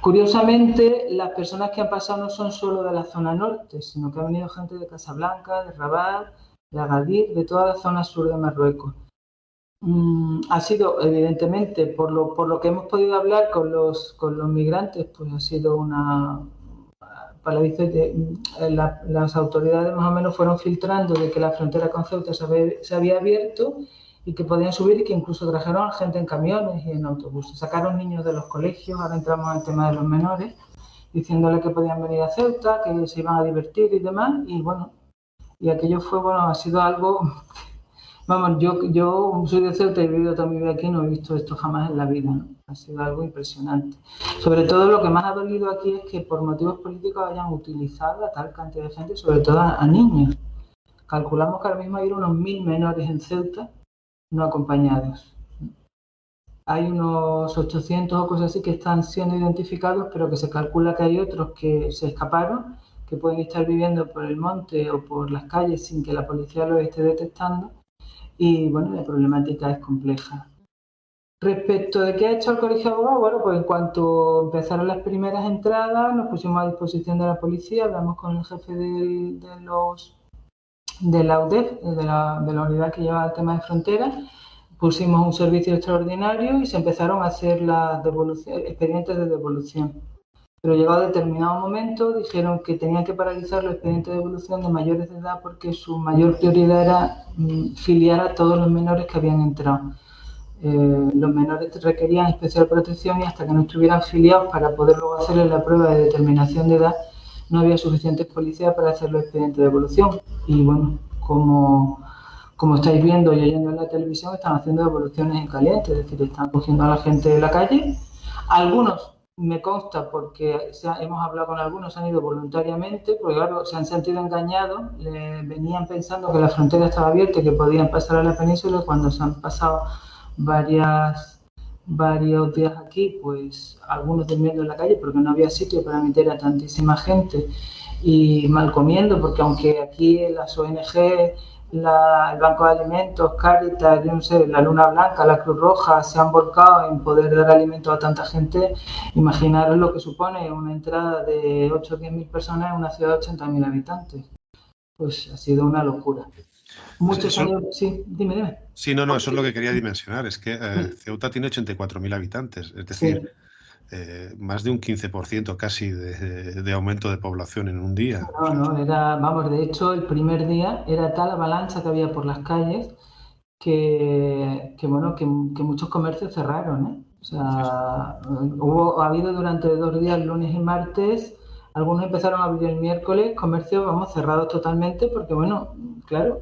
Curiosamente, las personas que han pasado no son solo de la zona norte, sino que ha venido gente de Casablanca, de Rabat, de Agadir, de toda la zona sur de Marruecos. Ha sido, evidentemente, por lo que hemos podido hablar con los migrantes, pues ha sido para las autoridades más o menos fueron filtrando de que la frontera con Ceuta se había abierto y que podían subir y que incluso trajeron a gente en camiones y en autobuses. Sacaron niños de los colegios, ahora entramos en el tema de los menores, diciéndole que podían venir a Ceuta, que se iban a divertir y demás, y bueno, y aquello fue, bueno, ha sido algo... Vamos, yo soy de Ceuta y he vivido toda mi vida aquí, no he visto esto jamás en la vida, ¿no? Ha sido algo impresionante. Sobre todo lo que más ha dolido aquí es que por motivos políticos hayan utilizado a tal cantidad de gente, sobre todo a niños. Calculamos que ahora mismo hay unos 1.000 menores en Ceuta no acompañados. Hay unos 800 o cosas así que están siendo identificados, pero que se calcula que hay otros que se escaparon, que pueden estar viviendo por el monte o por las calles sin que la policía los esté detectando. Y bueno, la problemática es compleja. Respecto de qué ha hecho el Colegio de Abogados, bueno, pues en cuanto empezaron las primeras entradas, nos pusimos a disposición de la policía, hablamos con el jefe de la UDEF, de la unidad que lleva el tema de fronteras, pusimos un servicio extraordinario y se empezaron a hacer las expedientes de devolución. Pero llegado a determinado momento dijeron que tenían que paralizar los expedientes de devolución de mayores de edad porque su mayor prioridad era filiar a todos los menores que habían entrado. Los menores requerían especial protección y hasta que no estuvieran filiados para poder luego hacerles la prueba de determinación de edad no había suficientes policías para hacer los expedientes de devolución. Y bueno, como estáis viendo y oyendo en la televisión, están haciendo devoluciones en caliente, es decir, están cogiendo a la gente de la calle. Algunos, me consta, porque hemos hablado con algunos, han ido voluntariamente, porque claro, se han sentido engañados, venían pensando que la frontera estaba abierta y que podían pasar a la península, y cuando se han pasado varios días aquí, pues algunos durmiendo en la calle porque no había sitio para meter a tantísima gente y mal comiendo, porque aunque aquí en las ONG, el Banco de Alimentos, Cáritas, yo no sé, la Luna Blanca, la Cruz Roja se han volcado en poder dar alimentos a tanta gente, imaginaros lo que supone una entrada de 8 o 10.000 personas en una ciudad de 80.000 habitantes. Pues ha sido una locura. Muchos años, sí, dime. Sí, no, eso es lo que quería dimensionar, es que Ceuta tiene 84.000 habitantes, es decir, más de un 15% casi de aumento de población en un día. De hecho, el primer día era tal avalancha que había por las calles que muchos comercios cerraron, ¿eh? O sea, ha habido durante 2 días, lunes y martes, algunos empezaron a abrir el miércoles, comercios, cerrados totalmente, porque bueno, claro,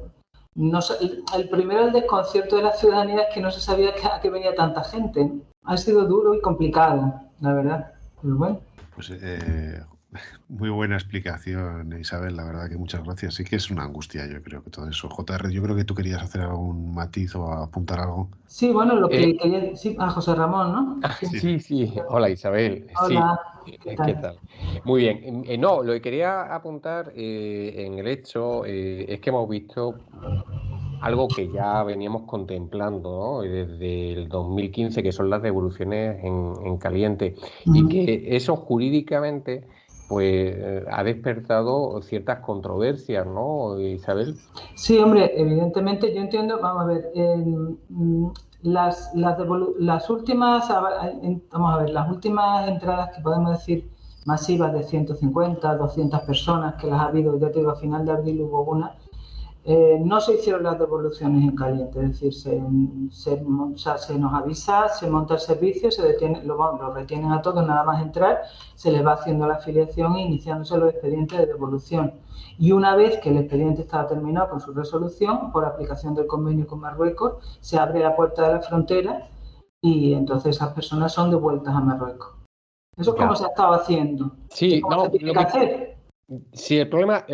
el primero, el desconcierto de la ciudadanía es que no se sabía a qué venía tanta gente. Ha sido duro y complicado, la verdad. Pero bueno. Pues Muy buena explicación, Isabel, la verdad que muchas gracias. Sí que es una angustia, yo creo que todo eso. JR, yo creo que tú querías hacer algún matiz o apuntar algo. Sí, bueno, lo Eh, que quería... Sí, a José Ramón, ¿no? Sí. Sí, Sí, sí. Hola, Isabel. Sí, Hola, ¿qué ¿qué tal? tal? Muy bien. No, lo que quería apuntar en el hecho es que hemos visto algo que ya veníamos contemplando, ¿no? Desde el 2015, que son las devoluciones en caliente, y que eso jurídicamente pues ha despertado ciertas controversias, ¿no, Isabel? Sí, hombre, evidentemente yo entiendo, vamos a ver, las últimas, vamos a ver, las últimas entradas que podemos decir masivas de 150, 200 personas que las ha habido, ya te digo, a final de abril hubo una, no se hicieron las devoluciones en caliente, es decir, o sea, se nos avisa, se monta el servicio, se detiene, lo retienen a todos, nada más entrar, se les va haciendo la afiliación e iniciándose los expedientes de devolución. Y una vez que el expediente estaba terminado con su resolución, por aplicación del convenio con Marruecos, se abre la puerta de la frontera y entonces esas personas son devueltas a Marruecos. Eso es como Ya. se ha estado haciendo. ¿Y Sí, cómo se no, tiene que hacer? sí, el problema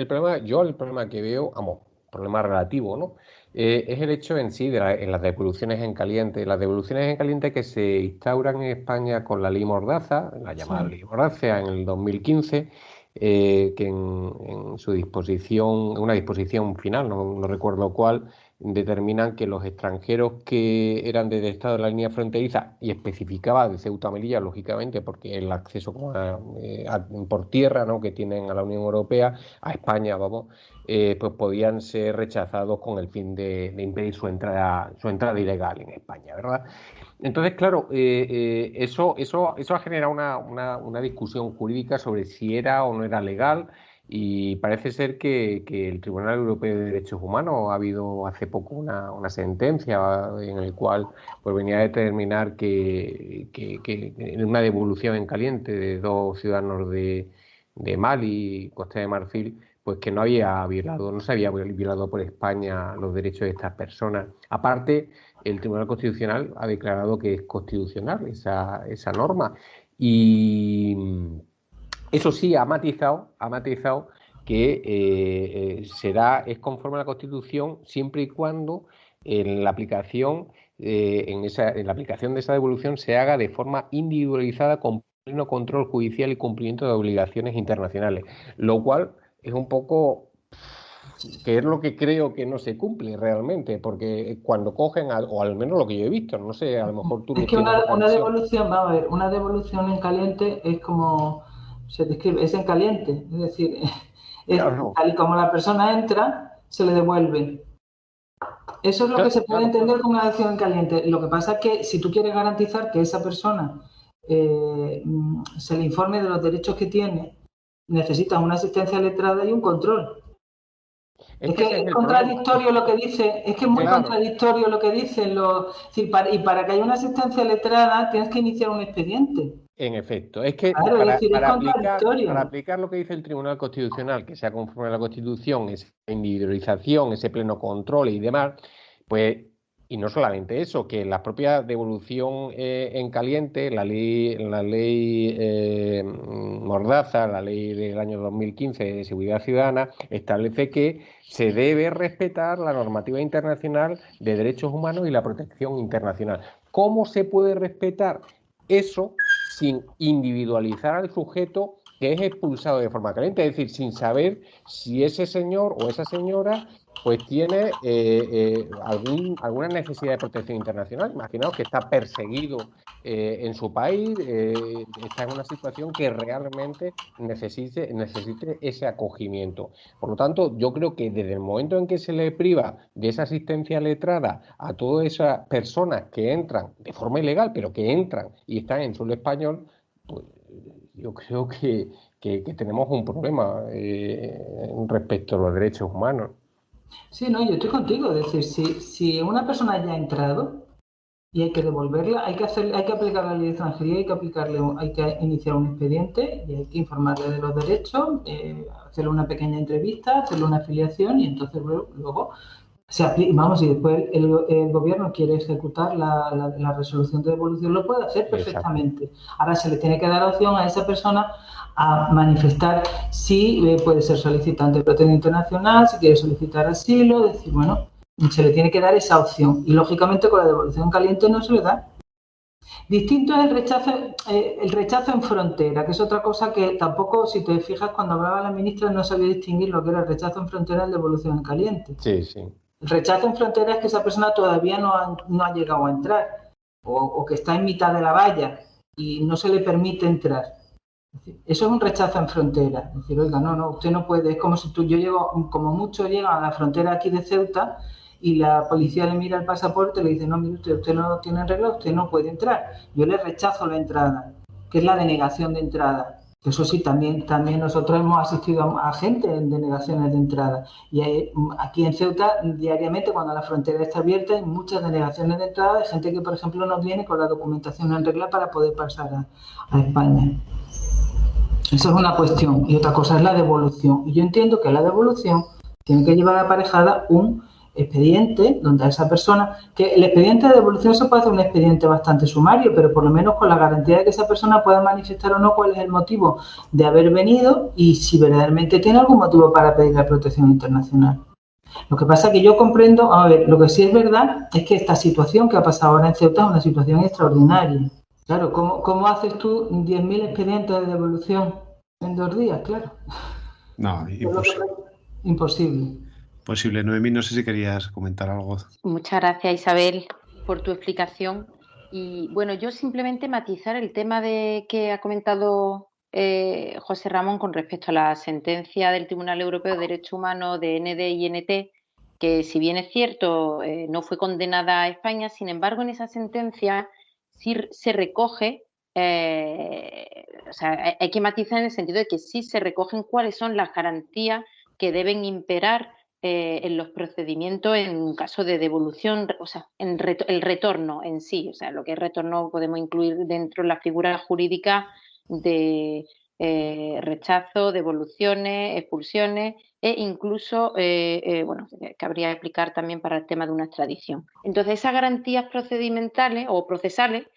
que veo, vamos, problema relativo, ¿no? Es el hecho en sí en las devoluciones en caliente. Las devoluciones en caliente que se instauran en España con la ley Mordaza, la llamada Sí. ley Mordaza en el 2015, que en su disposición, en una disposición final, no recuerdo cuál, determinan que los extranjeros que eran del Estado de la línea fronteriza, y especificaba de Ceuta y Melilla, lógicamente, porque el acceso por tierra, ¿no?, que tienen a la Unión Europea, a España, vamos, pues podían ser rechazados con el fin de impedir su entrada ilegal en España, ¿verdad? Entonces, claro, eso ha generado una discusión jurídica sobre si era o no era legal, y parece ser que el Tribunal Europeo de Derechos Humanos ha habido hace poco una sentencia en el cual pues venía a determinar que en una devolución en caliente de dos ciudadanos de Mali y Costa de Marfil, pues que no se había violado por España los derechos de estas personas. Aparte, el Tribunal Constitucional ha declarado que es constitucional esa norma. Y eso sí, ha matizado que es conforme a la Constitución siempre y cuando en la aplicación, en la aplicación de esa devolución se haga de forma individualizada con pleno control judicial y cumplimiento de obligaciones internacionales, lo cual es un poco que es lo que creo que no se cumple realmente, porque cuando cogen, o al menos lo que yo he visto, no sé, a lo mejor tú Es que tienes otra una visión. devolución, vamos a ver, una devolución en caliente es como se describe, es en caliente, es decir, es Claro, tal y como la persona entra, se le devuelve. Eso es lo que claro, se puede claro, entender claro. como una devolución en caliente. Lo que pasa es que si tú quieres garantizar que esa persona se le informe de los derechos que tiene, necesitas una asistencia letrada y un control. Es Es que que ese es es el problema. contradictorio lo que dice, es que es muy Claro, contradictorio lo que dicen los. Y para que haya una asistencia letrada tienes que iniciar un expediente. en efecto. Es que Claro, es decir, es para contradictorio. aplicar lo que dice el Tribunal Constitucional, que sea conforme a la Constitución, esa individualización, ese pleno control y demás, pues, y no solamente eso, que la propia devolución en caliente, la ley Mordaza, la ley del año 2015 de Seguridad Ciudadana, establece que se debe respetar la normativa internacional de derechos humanos y la protección internacional. ¿Cómo se puede respetar eso sin individualizar al sujeto que es expulsado de forma caliente? Es decir, sin saber si ese señor o esa señora pues tiene alguna necesidad de protección internacional. Imaginaos que está perseguido en su país, está en una situación que realmente necesite ese acogimiento. Por lo tanto, yo creo que desde el momento en que se le priva de esa asistencia letrada a todas esas personas que entran de forma ilegal, pero que entran y están en suelo español, pues yo creo que tenemos un problema respecto a los derechos humanos. Sí, no, yo estoy contigo. Es decir, si una persona ya ha entrado y hay que devolverla, hay que aplicar la ley de extranjería, hay que iniciar un expediente y hay que informarle de los derechos, hacerle una pequeña entrevista, hacerle una afiliación y entonces luego Vamos, si después el gobierno quiere ejecutar la resolución de devolución, lo puede hacer perfectamente. Exacto. Ahora se le tiene que dar opción a esa persona a manifestar si puede ser solicitante de protección internacional, si quiere solicitar asilo, decir, bueno, se le tiene que dar esa opción. Y lógicamente con la devolución caliente no se le da. Distinto es el rechazo en frontera, que es otra cosa que tampoco, si te fijas, cuando hablaba la ministra no sabía distinguir lo que era el rechazo en frontera y la devolución en caliente. Sí, sí. El rechazo en frontera es que esa persona todavía no ha llegado a entrar o que está en mitad de la valla y no se le permite entrar. Eso es un rechazo en frontera. Es decir, oiga, no, usted no puede. Es como si yo llego, como mucho llega a la frontera aquí de Ceuta y la policía le mira el pasaporte y le dice, no, mire usted no tiene regla, usted no puede entrar. Yo le rechazo la entrada, que es la denegación de entrada. Eso sí, también nosotros hemos asistido a gente en denegaciones de entrada. Y aquí en Ceuta, diariamente, cuando la frontera está abierta, hay muchas denegaciones de entrada de gente que, por ejemplo, no viene con la documentación en regla para poder pasar a España. Eso es una cuestión. Y otra cosa es la devolución. Y yo entiendo que la devolución tiene que llevar aparejada un expediente donde a esa persona, que el expediente de devolución se puede hacer un expediente bastante sumario, pero por lo menos con la garantía de que esa persona pueda manifestar o no cuál es el motivo de haber venido y si verdaderamente tiene algún motivo para pedir la protección internacional. Lo que pasa es que yo comprendo, a ver, lo que sí es verdad es que esta situación que ha pasado ahora en Ceuta es una situación extraordinaria. Claro, ¿cómo haces tú 10.000 expedientes de devolución en 2 días? Claro. No, imposible. Imposible. Posible. Noemí, no sé si querías comentar algo. Muchas gracias, Isabel, por tu explicación. Y bueno, yo simplemente matizar el tema que ha comentado José Ramón con respecto a la sentencia del Tribunal Europeo de Derechos Humanos de ND-INT, que si bien es cierto, no fue condenada a España, sin embargo, en esa sentencia sí se recoge, o sea, hay que matizar en el sentido de que sí se recogen cuáles son las garantías que deben imperar en los procedimientos en un caso de devolución, o sea, el retorno en sí, o sea, lo que es retorno podemos incluir dentro de la figura jurídica de rechazo, devoluciones, expulsiones e incluso, bueno, cabría explicar también para el tema de una extradición. Entonces, esas garantías procedimentales o procesales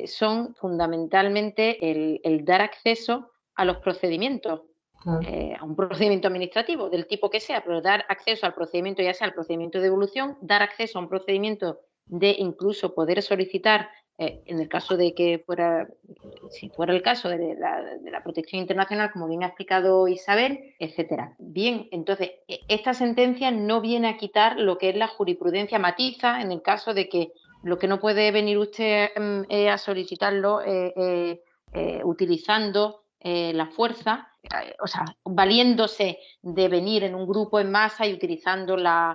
son fundamentalmente el dar acceso a los procedimientos, a un procedimiento administrativo del tipo que sea, pero dar acceso al procedimiento, ya sea el procedimiento de devolución, dar acceso a un procedimiento de incluso poder solicitar, en el caso de que si fuera el caso de la protección internacional, como bien ha explicado Isabel, etcétera. Bien, entonces, esta sentencia no viene a quitar lo que es la jurisprudencia, matiza en el caso de que lo que no puede venir usted a solicitarlo utilizando la fuerza, o sea, valiéndose de venir en un grupo en masa y utilizando la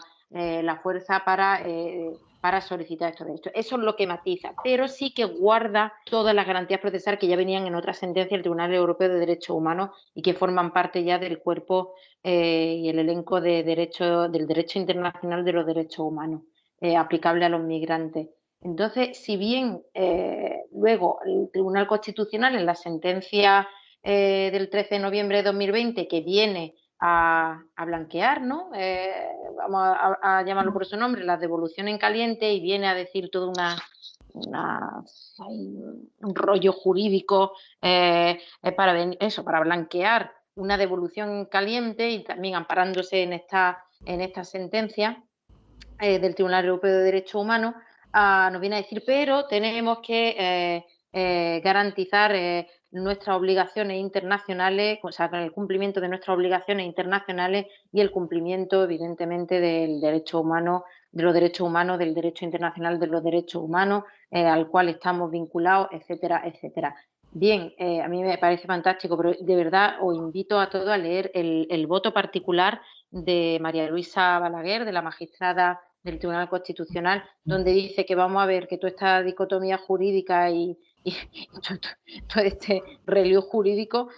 fuerza para solicitar estos derechos. Eso es lo que matiza, pero sí que guarda todas las garantías procesales que ya venían en otras sentencias del Tribunal Europeo de Derechos Humanos y que forman parte ya del cuerpo y el elenco del derecho internacional de los derechos humanos aplicable a los migrantes. Entonces, si bien luego el Tribunal Constitucional en la sentencia del 13 de noviembre de 2020 que viene a blanquear, ¿no? Vamos a llamarlo por su nombre, la devolución en caliente, y viene a decir todo un rollo jurídico para blanquear una devolución en caliente y también amparándose en esta sentencia del Tribunal Europeo de Derechos Humanos, nos viene a decir, pero tenemos que garantizar nuestras obligaciones internacionales, o sea, con el cumplimiento de nuestras obligaciones internacionales y el cumplimiento, evidentemente, del derecho humano, de los derechos humanos, del derecho internacional de los derechos humanos, al cual estamos vinculados, etcétera, etcétera. Bien, a mí me parece fantástico, pero de verdad os invito a todos a leer el voto particular de María Luisa Balaguer, de la magistrada del Tribunal Constitucional, donde dice que vamos a ver que toda esta dicotomía jurídica y todo este reloj jurídico,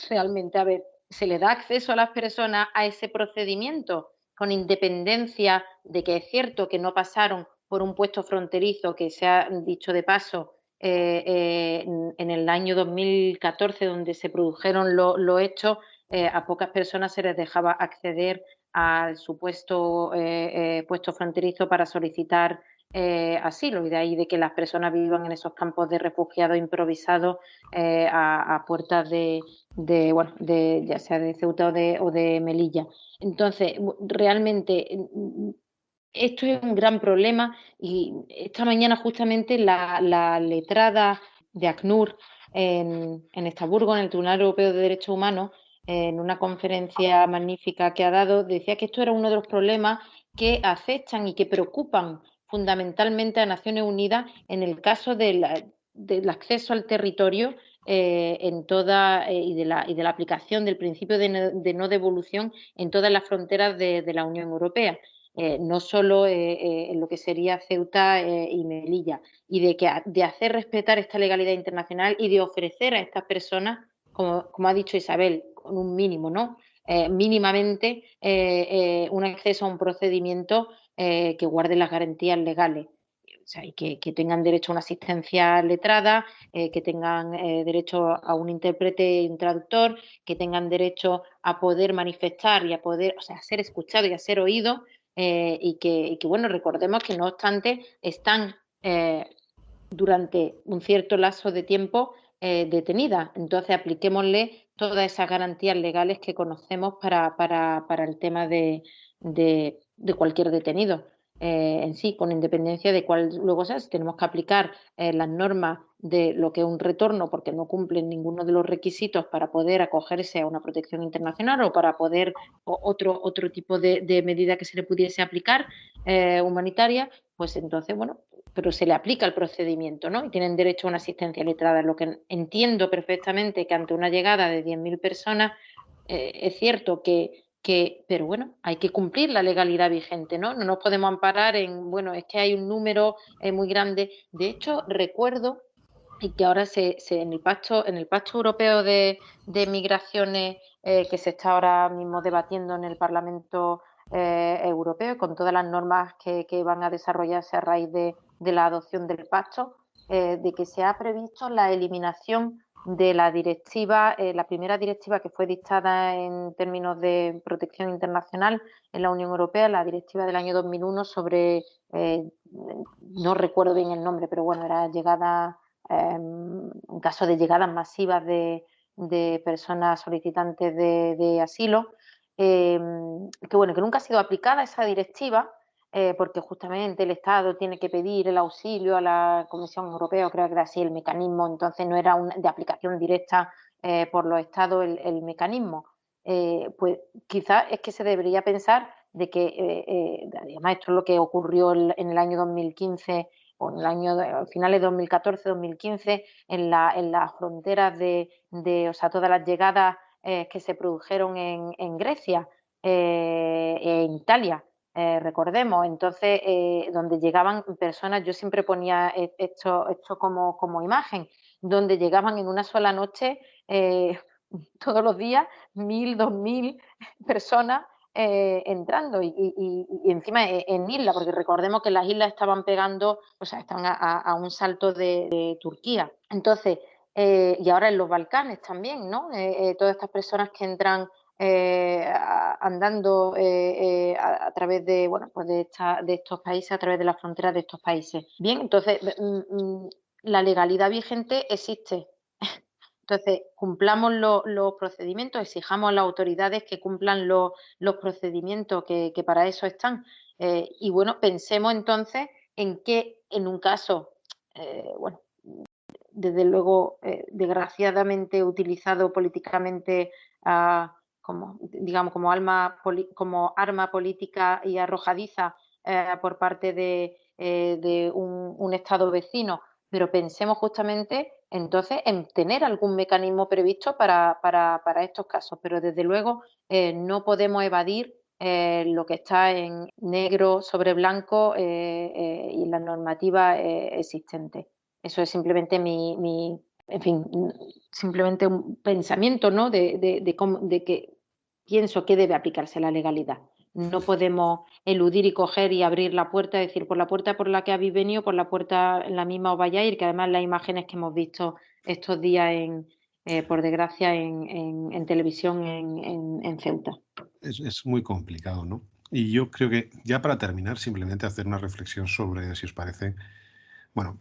realmente, a ver, se le da acceso a las personas a ese procedimiento con independencia de que es cierto que no pasaron por un puesto fronterizo, que se ha dicho de paso en el año 2014, donde se produjeron los hechos, a pocas personas se les dejaba acceder al supuesto puesto fronterizo para solicitar asilo, y de ahí de que las personas vivan en esos campos de refugiados improvisados a puertas bueno, ya sea de Ceuta o de Melilla. Entonces, realmente esto es un gran problema, y esta mañana justamente la letrada de ACNUR en Estrasburgo, en el Tribunal Europeo de Derechos Humanos, en una conferencia magnífica que ha dado, decía que esto era uno de los problemas que acechan y que preocupan fundamentalmente a Naciones Unidas en el caso del acceso al territorio en toda y de la aplicación del principio de no devolución en todas las fronteras de la Unión Europea. No solo en lo que sería Ceuta y Melilla, y de hacer respetar esta legalidad internacional y de ofrecer a estas personas, como ha dicho Isabel, con un mínimo, ¿no? Mínimamente un acceso a un procedimiento que guarde las garantías legales. O sea, y que tengan derecho a una asistencia letrada, que tengan derecho a un intérprete y un traductor, que tengan derecho a poder manifestar y a poder, o sea, a ser escuchado y a ser oído. Y que, bueno, recordemos que no obstante están durante un cierto lapso de tiempo detenidas. Entonces apliquémosle todas esas garantías legales que conocemos para el tema de cualquier detenido en sí, con independencia de cuál luego sea. Si tenemos que aplicar las normas de lo que es un retorno porque no cumplen ninguno de los requisitos para poder acogerse a una protección internacional o para poder otro tipo de medida que se le pudiese aplicar humanitaria, pues entonces, bueno, pero se le aplica el procedimiento, ¿no? Y tienen derecho a una asistencia letrada. Lo que entiendo perfectamente que ante una llegada de 10.000 personas es cierto pero bueno, hay que cumplir la legalidad vigente, ¿no? No nos podemos amparar en, bueno, es que hay un número muy grande. De hecho, recuerdo y que ahora en el Pacto Europeo de Migraciones que se está ahora mismo debatiendo en el Parlamento Europeo, con todas las normas que van a desarrollarse a raíz de la adopción del pacto, de que se ha previsto la eliminación de la directiva, la primera directiva que fue dictada en términos de protección internacional en la Unión Europea, la directiva del año 2001 sobre, no recuerdo bien el nombre, pero bueno, era llegada, en caso de llegadas masivas de personas solicitantes de asilo, que bueno, que nunca ha sido aplicada esa directiva, porque justamente el Estado tiene que pedir el auxilio a la Comisión Europea, creo que era así el mecanismo, entonces no era de aplicación directa por los Estados el mecanismo. Pues quizás es que se debería pensar de que, además esto es lo que ocurrió en el año 2015 o en el año finales de 2014-2015 en las fronteras o sea, todas las llegadas que se produjeron en Grecia, en Italia. Recordemos, entonces, donde llegaban personas, yo siempre ponía esto como imagen, donde llegaban en una sola noche, todos los días, 1.000, 2.000 personas entrando y encima en isla, porque recordemos que las islas estaban pegando, o sea, estaban a un salto de Turquía. Entonces, y ahora en los Balcanes también, ¿no? Todas estas personas que entran andando a través de, bueno, pues de estos países, a través de las fronteras de estos países. Bien, entonces la legalidad vigente existe. Entonces, cumplamos los procedimientos, exijamos a las autoridades que cumplan los procedimientos que para eso están. Y bueno, pensemos entonces en que en un caso, bueno, desde luego, desgraciadamente utilizado políticamente como arma política y arrojadiza por parte de un Estado vecino, pero pensemos justamente entonces en tener algún mecanismo previsto para estos casos, pero desde luego no podemos evadir lo que está en negro sobre blanco y la normativa existente. Eso es simplemente en fin, simplemente un pensamiento, ¿no? de que pienso que debe aplicarse la legalidad. No podemos eludir y coger y abrir la puerta, decir por la puerta por la que habéis venido, por la puerta en la misma os vayáis, que además las imágenes que hemos visto estos días por desgracia, en televisión en Ceuta. Es muy complicado, ¿no? Y yo creo que, ya para terminar, simplemente hacer una reflexión sobre, si os parece, bueno,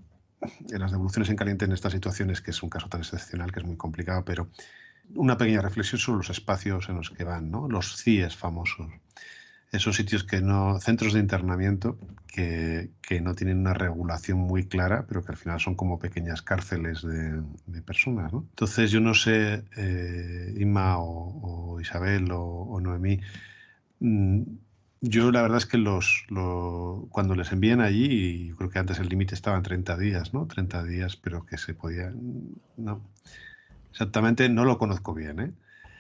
en las devoluciones en caliente en estas situaciones, que es un caso tan excepcional que es muy complicado, pero una pequeña reflexión sobre los espacios en los que van, ¿no? Los CIES famosos. Esos sitios centros de internamiento que no tienen una regulación muy clara, pero que al final son como pequeñas cárceles de personas, ¿no? Entonces, yo no sé, Inma o Isabel o Noemí, yo la verdad es que cuando les envían allí, y creo que antes el límite estaba en 30 días, ¿no? 30 días, pero que se podía... No, exactamente no lo conozco bien, ¿eh?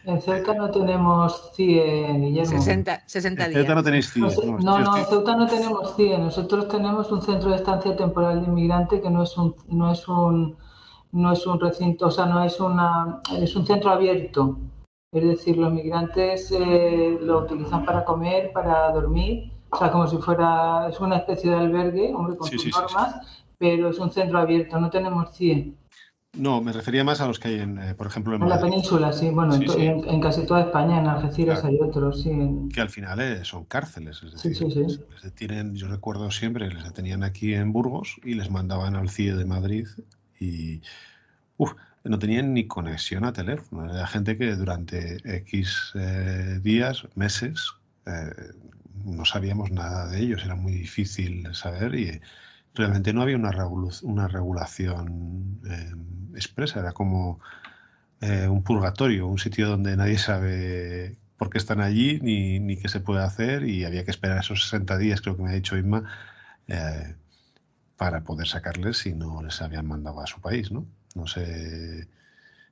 En Ceuta no tenemos CIE, Guillermo. 60 En días. Ceuta no tenéis CIE, No, en Ceuta no tenemos CIE. Nosotros tenemos un centro de estancia temporal de inmigrante que no es un recinto, o sea, es un centro abierto. Es decir, los migrantes lo utilizan para comer, para dormir, o sea, como si fuera, es una especie de albergue, hombre, con sus normas, pero es un centro abierto, no tenemos CIE. No, me refería más a los que hay, por ejemplo, en En la Madrid. península, sí, bueno, Sí, sí. en casi toda España, en Algeciras Claro. hay otros, sí. Que al final son cárceles, es decir, Sí. les detienen, yo recuerdo siempre, les detenían aquí en Burgos y les mandaban al CIE de Madrid y no tenían ni conexión a teléfono. Era gente que durante X días, meses, no sabíamos nada de ellos, era muy difícil saber y realmente no había una regulación expresa, era como un purgatorio, un sitio donde nadie sabe por qué están allí ni qué se puede hacer y había que esperar esos 60 días, creo que me ha dicho Inma, para poder sacarles si no les habían mandado a su país, ¿no? No sé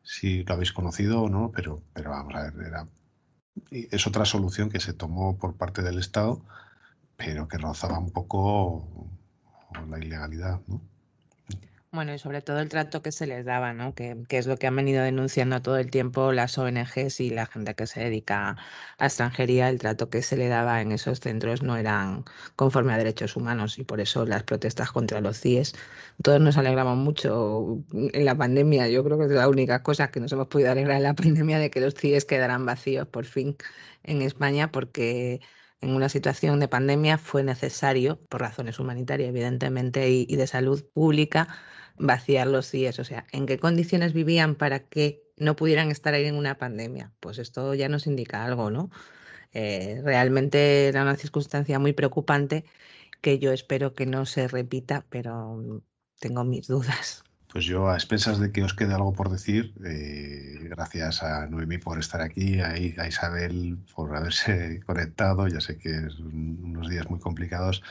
si lo habéis conocido o no, pero vamos a ver, es otra solución que se tomó por parte del Estado, pero que rozaba un poco la ilegalidad, ¿no? Bueno, y sobre todo el trato que se les daba, ¿no? Que es lo que han venido denunciando todo el tiempo las ONGs y la gente que se dedica a extranjería. El trato que se le daba en esos centros no eran conforme a derechos humanos y por eso las protestas contra los CIES. Todos nos alegramos mucho en la pandemia. Yo creo que es la única cosa que nos hemos podido alegrar en la pandemia de que los CIES quedaran vacíos por fin en España, porque en una situación de pandemia fue necesario, por razones humanitarias evidentemente y de salud pública, vaciar los CIES. O sea, ¿en qué condiciones vivían para que no pudieran estar ahí en una pandemia? Pues esto ya nos indica algo, ¿no? Realmente era una circunstancia muy preocupante que yo espero que no se repita, pero tengo mis dudas. Pues yo, a expensas de que os quede algo por decir, gracias a Noemí por estar aquí, a Isabel por haberse conectado, ya sé que es unos días muy complicados,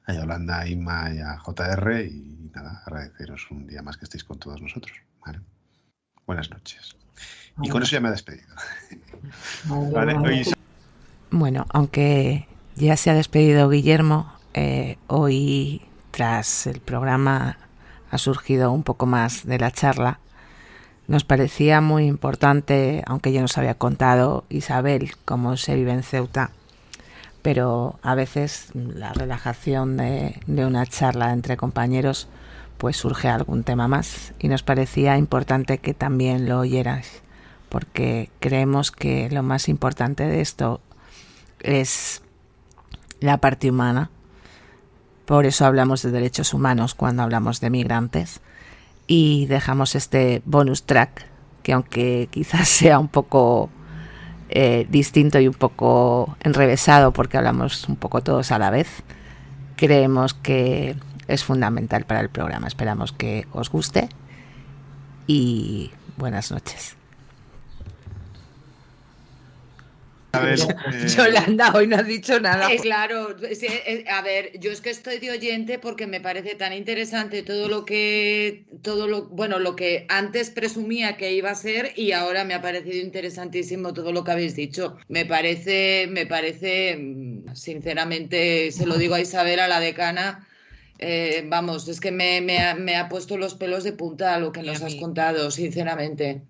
a Yolanda, a Inma y a JR, y nada, agradeceros un día más que estéis con todos nosotros. ¿Vale? Buenas noches. Y con eso ya me he despedido. Vale, bueno, aunque ya se ha despedido Guillermo, hoy tras el programa ha surgido un poco más de la charla. Nos parecía muy importante, aunque ya nos había contado Isabel cómo se vive en Ceuta, pero a veces la relajación de una charla entre compañeros pues surge algún tema más y nos parecía importante que también lo oyerais, porque creemos que lo más importante de esto es la parte humana. Por eso hablamos de derechos humanos cuando hablamos de migrantes y dejamos este bonus track que, aunque quizás sea un poco distinto y un poco enrevesado porque hablamos un poco todos a la vez, creemos que es fundamental para el programa. Esperamos que os guste y buenas noches. Yolanda, hoy no has dicho nada. Claro, a ver, yo es que estoy de oyente porque me parece tan interesante lo que antes presumía que iba a ser y ahora me ha parecido interesantísimo todo lo que habéis dicho. Me parece, sinceramente, se lo digo a Isabel, a la decana, vamos, es que me ha puesto los pelos de punta lo que nos has contado, sinceramente.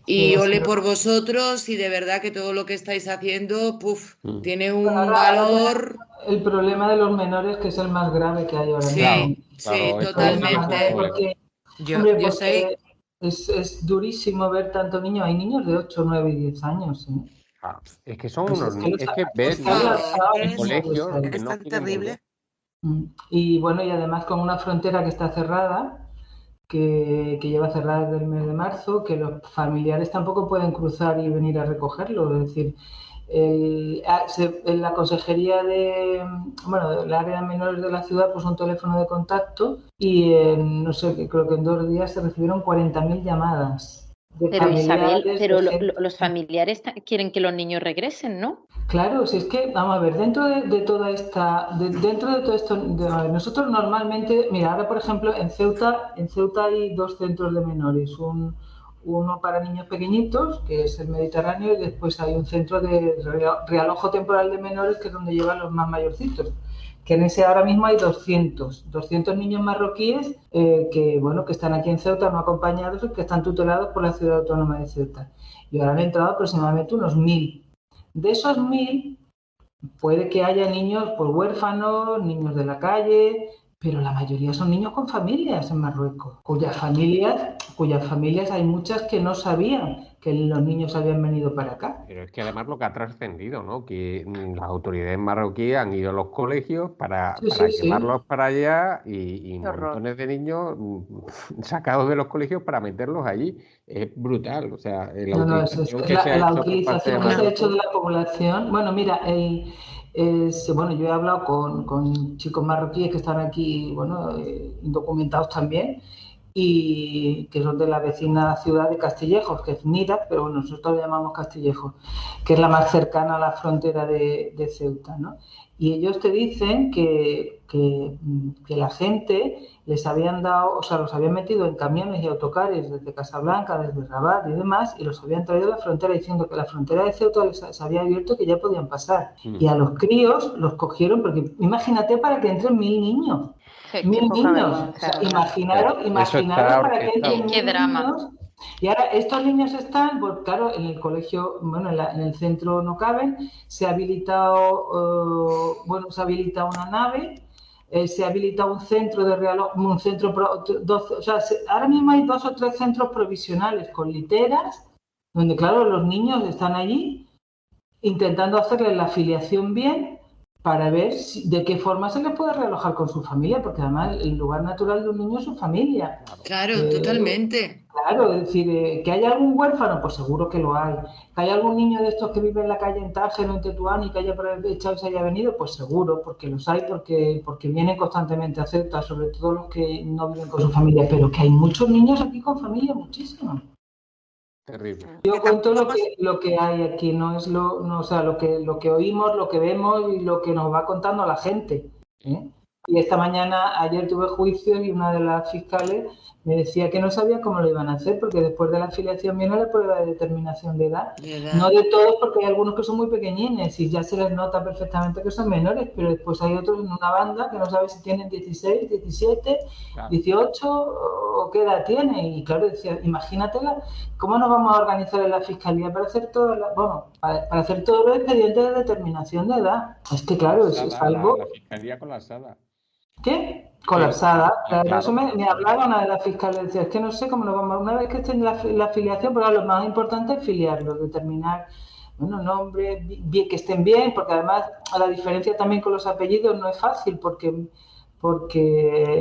Y ole por vosotros y de verdad que todo lo que estáis haciendo tiene un valor. El problema de los menores, que es el más grave que hay ahora mismo. Sí, totalmente. Yo soy Es durísimo ver tantos niños. Hay niños de 8, 9 y 10 años, ¿eh? Es que son Pues unos niños, es que ves está lanzado en colegios que Es no tan quieren volver. terrible. Y bueno, y además con una frontera que está cerrada, que lleva cerrada desde el mes de marzo, que los familiares tampoco pueden cruzar y venir a recogerlo. Es decir, en la consejería del área de menores de la ciudad puso un teléfono de contacto y no sé, creo que en 2 días se recibieron 40.000 llamadas de Pero Isabel, familiares, pero de gente. los familiares quieren que los niños regresen, ¿no? Claro, si es que, vamos a ver, dentro de toda esta, dentro de todo esto, a ver, nosotros normalmente, mira, ahora por ejemplo en Ceuta hay 2 centros de menores, uno para niños pequeñitos, que es el Mediterráneo, y después hay un centro de realojo temporal de menores, que es donde llevan los más mayorcitos, que en ese ahora mismo hay 200 niños marroquíes que están aquí en Ceuta no acompañados y que están tutelados por la Ciudad Autónoma de Ceuta. Y ahora han entrado aproximadamente unos 1.000. De esos 1.000, puede que haya niños huérfanos, niños de la calle, pero la mayoría son niños con familias en Marruecos, cuyas familias hay muchas que no sabían que los niños habían venido para acá. Pero es que además lo que ha trascendido, ¿no? Que las autoridades marroquíes han ido a los colegios para llevarlos para allá y montones de niños sacados de los colegios para meterlos allí. Es brutal, o sea, la utilización que se ha hecho de la población. Bueno, mira, yo he hablado con chicos marroquíes que están aquí, indocumentados también, y que son de la vecina ciudad de Castillejos, que es Mira, pero bueno, nosotros lo llamamos Castillejos, que es la más cercana a la frontera de Ceuta, ¿no? Y ellos te dicen que la gente les habían dado, o sea, los habían metido en camiones y autocares desde Casablanca, desde Rabat y demás, y los habían traído a la frontera diciendo que la frontera de Ceuta se había abierto, que ya podían pasar. Y a los críos los cogieron, porque imagínate para que entren 1.000 niños. 1.000 niños. O sea, imaginaros para que entren 1.000 niños. Y ahora estos niños están, pues claro, en el colegio, en el centro no caben, se ha habilitado, una nave, se ha habilitado un centro de reloj, ahora mismo hay 2 o 3 centros provisionales con literas, donde claro, los niños están allí intentando hacerles la afiliación bien para ver de qué forma se les puede realojar con su familia, porque además el lugar natural de un niño es su familia. Claro, totalmente. Claro, es decir, que haya algún huérfano, pues seguro que lo hay. Que haya algún niño de estos que vive en la calle en Tánger o en Tetuán y que haya echado y se haya venido, pues seguro, porque los hay, porque vienen constantemente a Ceuta, sobre todo los que no viven con su familia, pero que hay muchos niños aquí con familia, muchísimos. Terrible. Yo cuento lo que hay aquí, no es lo que oímos, lo que vemos y lo que nos va contando la gente, ¿eh? Y ayer tuve juicio y una de las fiscales me decía que no sabía cómo lo iban a hacer, porque después de la afiliación viene la prueba de determinación de edad. No de todos, porque hay algunos que son muy pequeñines y ya se les nota perfectamente que son menores, pero después hay otros en una banda que no sabe si tienen 16, 17, 18 o qué edad tienen. Y claro, decía, imagínatela, ¿cómo nos vamos a organizar en la fiscalía para hacer para hacer todos los expedientes de determinación de edad? Es que claro, es algo... La fiscalía colapsada. ¿Qué? Colapsada. Claro. Eso me hablaba una de las fiscales, decía, es que no sé cómo lo vamos a... Una vez que esté en la afiliación, pero lo más importante es filiarlos, determinar, nombres, que estén bien, porque además la diferencia también con los apellidos no es fácil, porque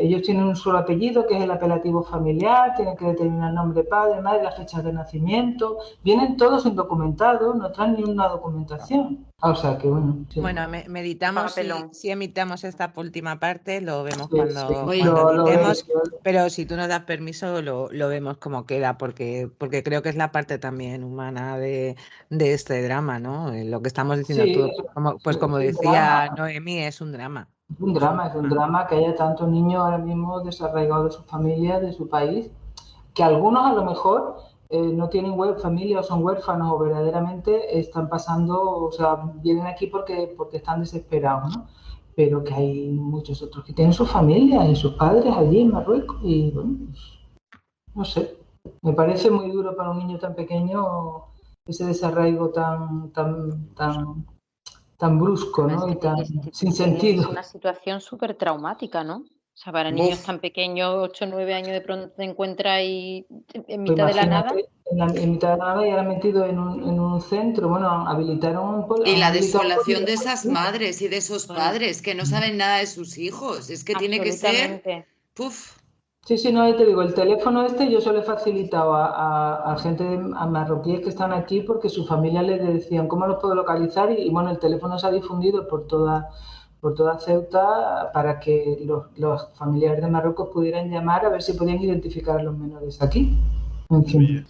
ellos tienen un solo apellido, que es el apelativo familiar, tienen que determinar el nombre de padre, madre, las fechas de nacimiento, vienen todos indocumentados, no traen ni una documentación. O sea que bueno. Sí. Bueno, meditamos si emitamos esta última parte, lo vemos cuando editemos, pero si tú nos das permiso lo vemos como queda, porque creo que es la parte también humana de este drama, ¿no? Lo que estamos diciendo como decía Noemí, es un drama. Es un drama que haya tantos niños ahora mismo desarraigados de su familia, de su país, que algunos a lo mejor no tienen familia o son huérfanos o verdaderamente están pasando, o sea, vienen aquí porque están desesperados, ¿no? Pero que hay muchos otros que tienen sus familias y sus padres allí en Marruecos y bueno, no sé, me parece muy duro para un niño tan pequeño ese desarraigo tan brusco, ¿no? Y tan sin sentido. Es una situación súper traumática, ¿no? O sea, para niños tan pequeños, 8 o 9 años, de pronto te encuentras ahí en mitad de la nada. En mitad de la nada, y ahora metido en un centro. Bueno, habilitaron... Y la desolación de esas madres y de esos padres que no saben nada de sus hijos. Es que tiene que ser... Puf. Sí, no, te digo, el teléfono yo se lo he facilitado a gente, a marroquíes que están aquí, porque su familia les decían cómo los puedo localizar, y bueno, el teléfono se ha difundido por toda Ceuta para que los familiares de Marruecos pudieran llamar a ver si podían identificar a los menores aquí. En fin.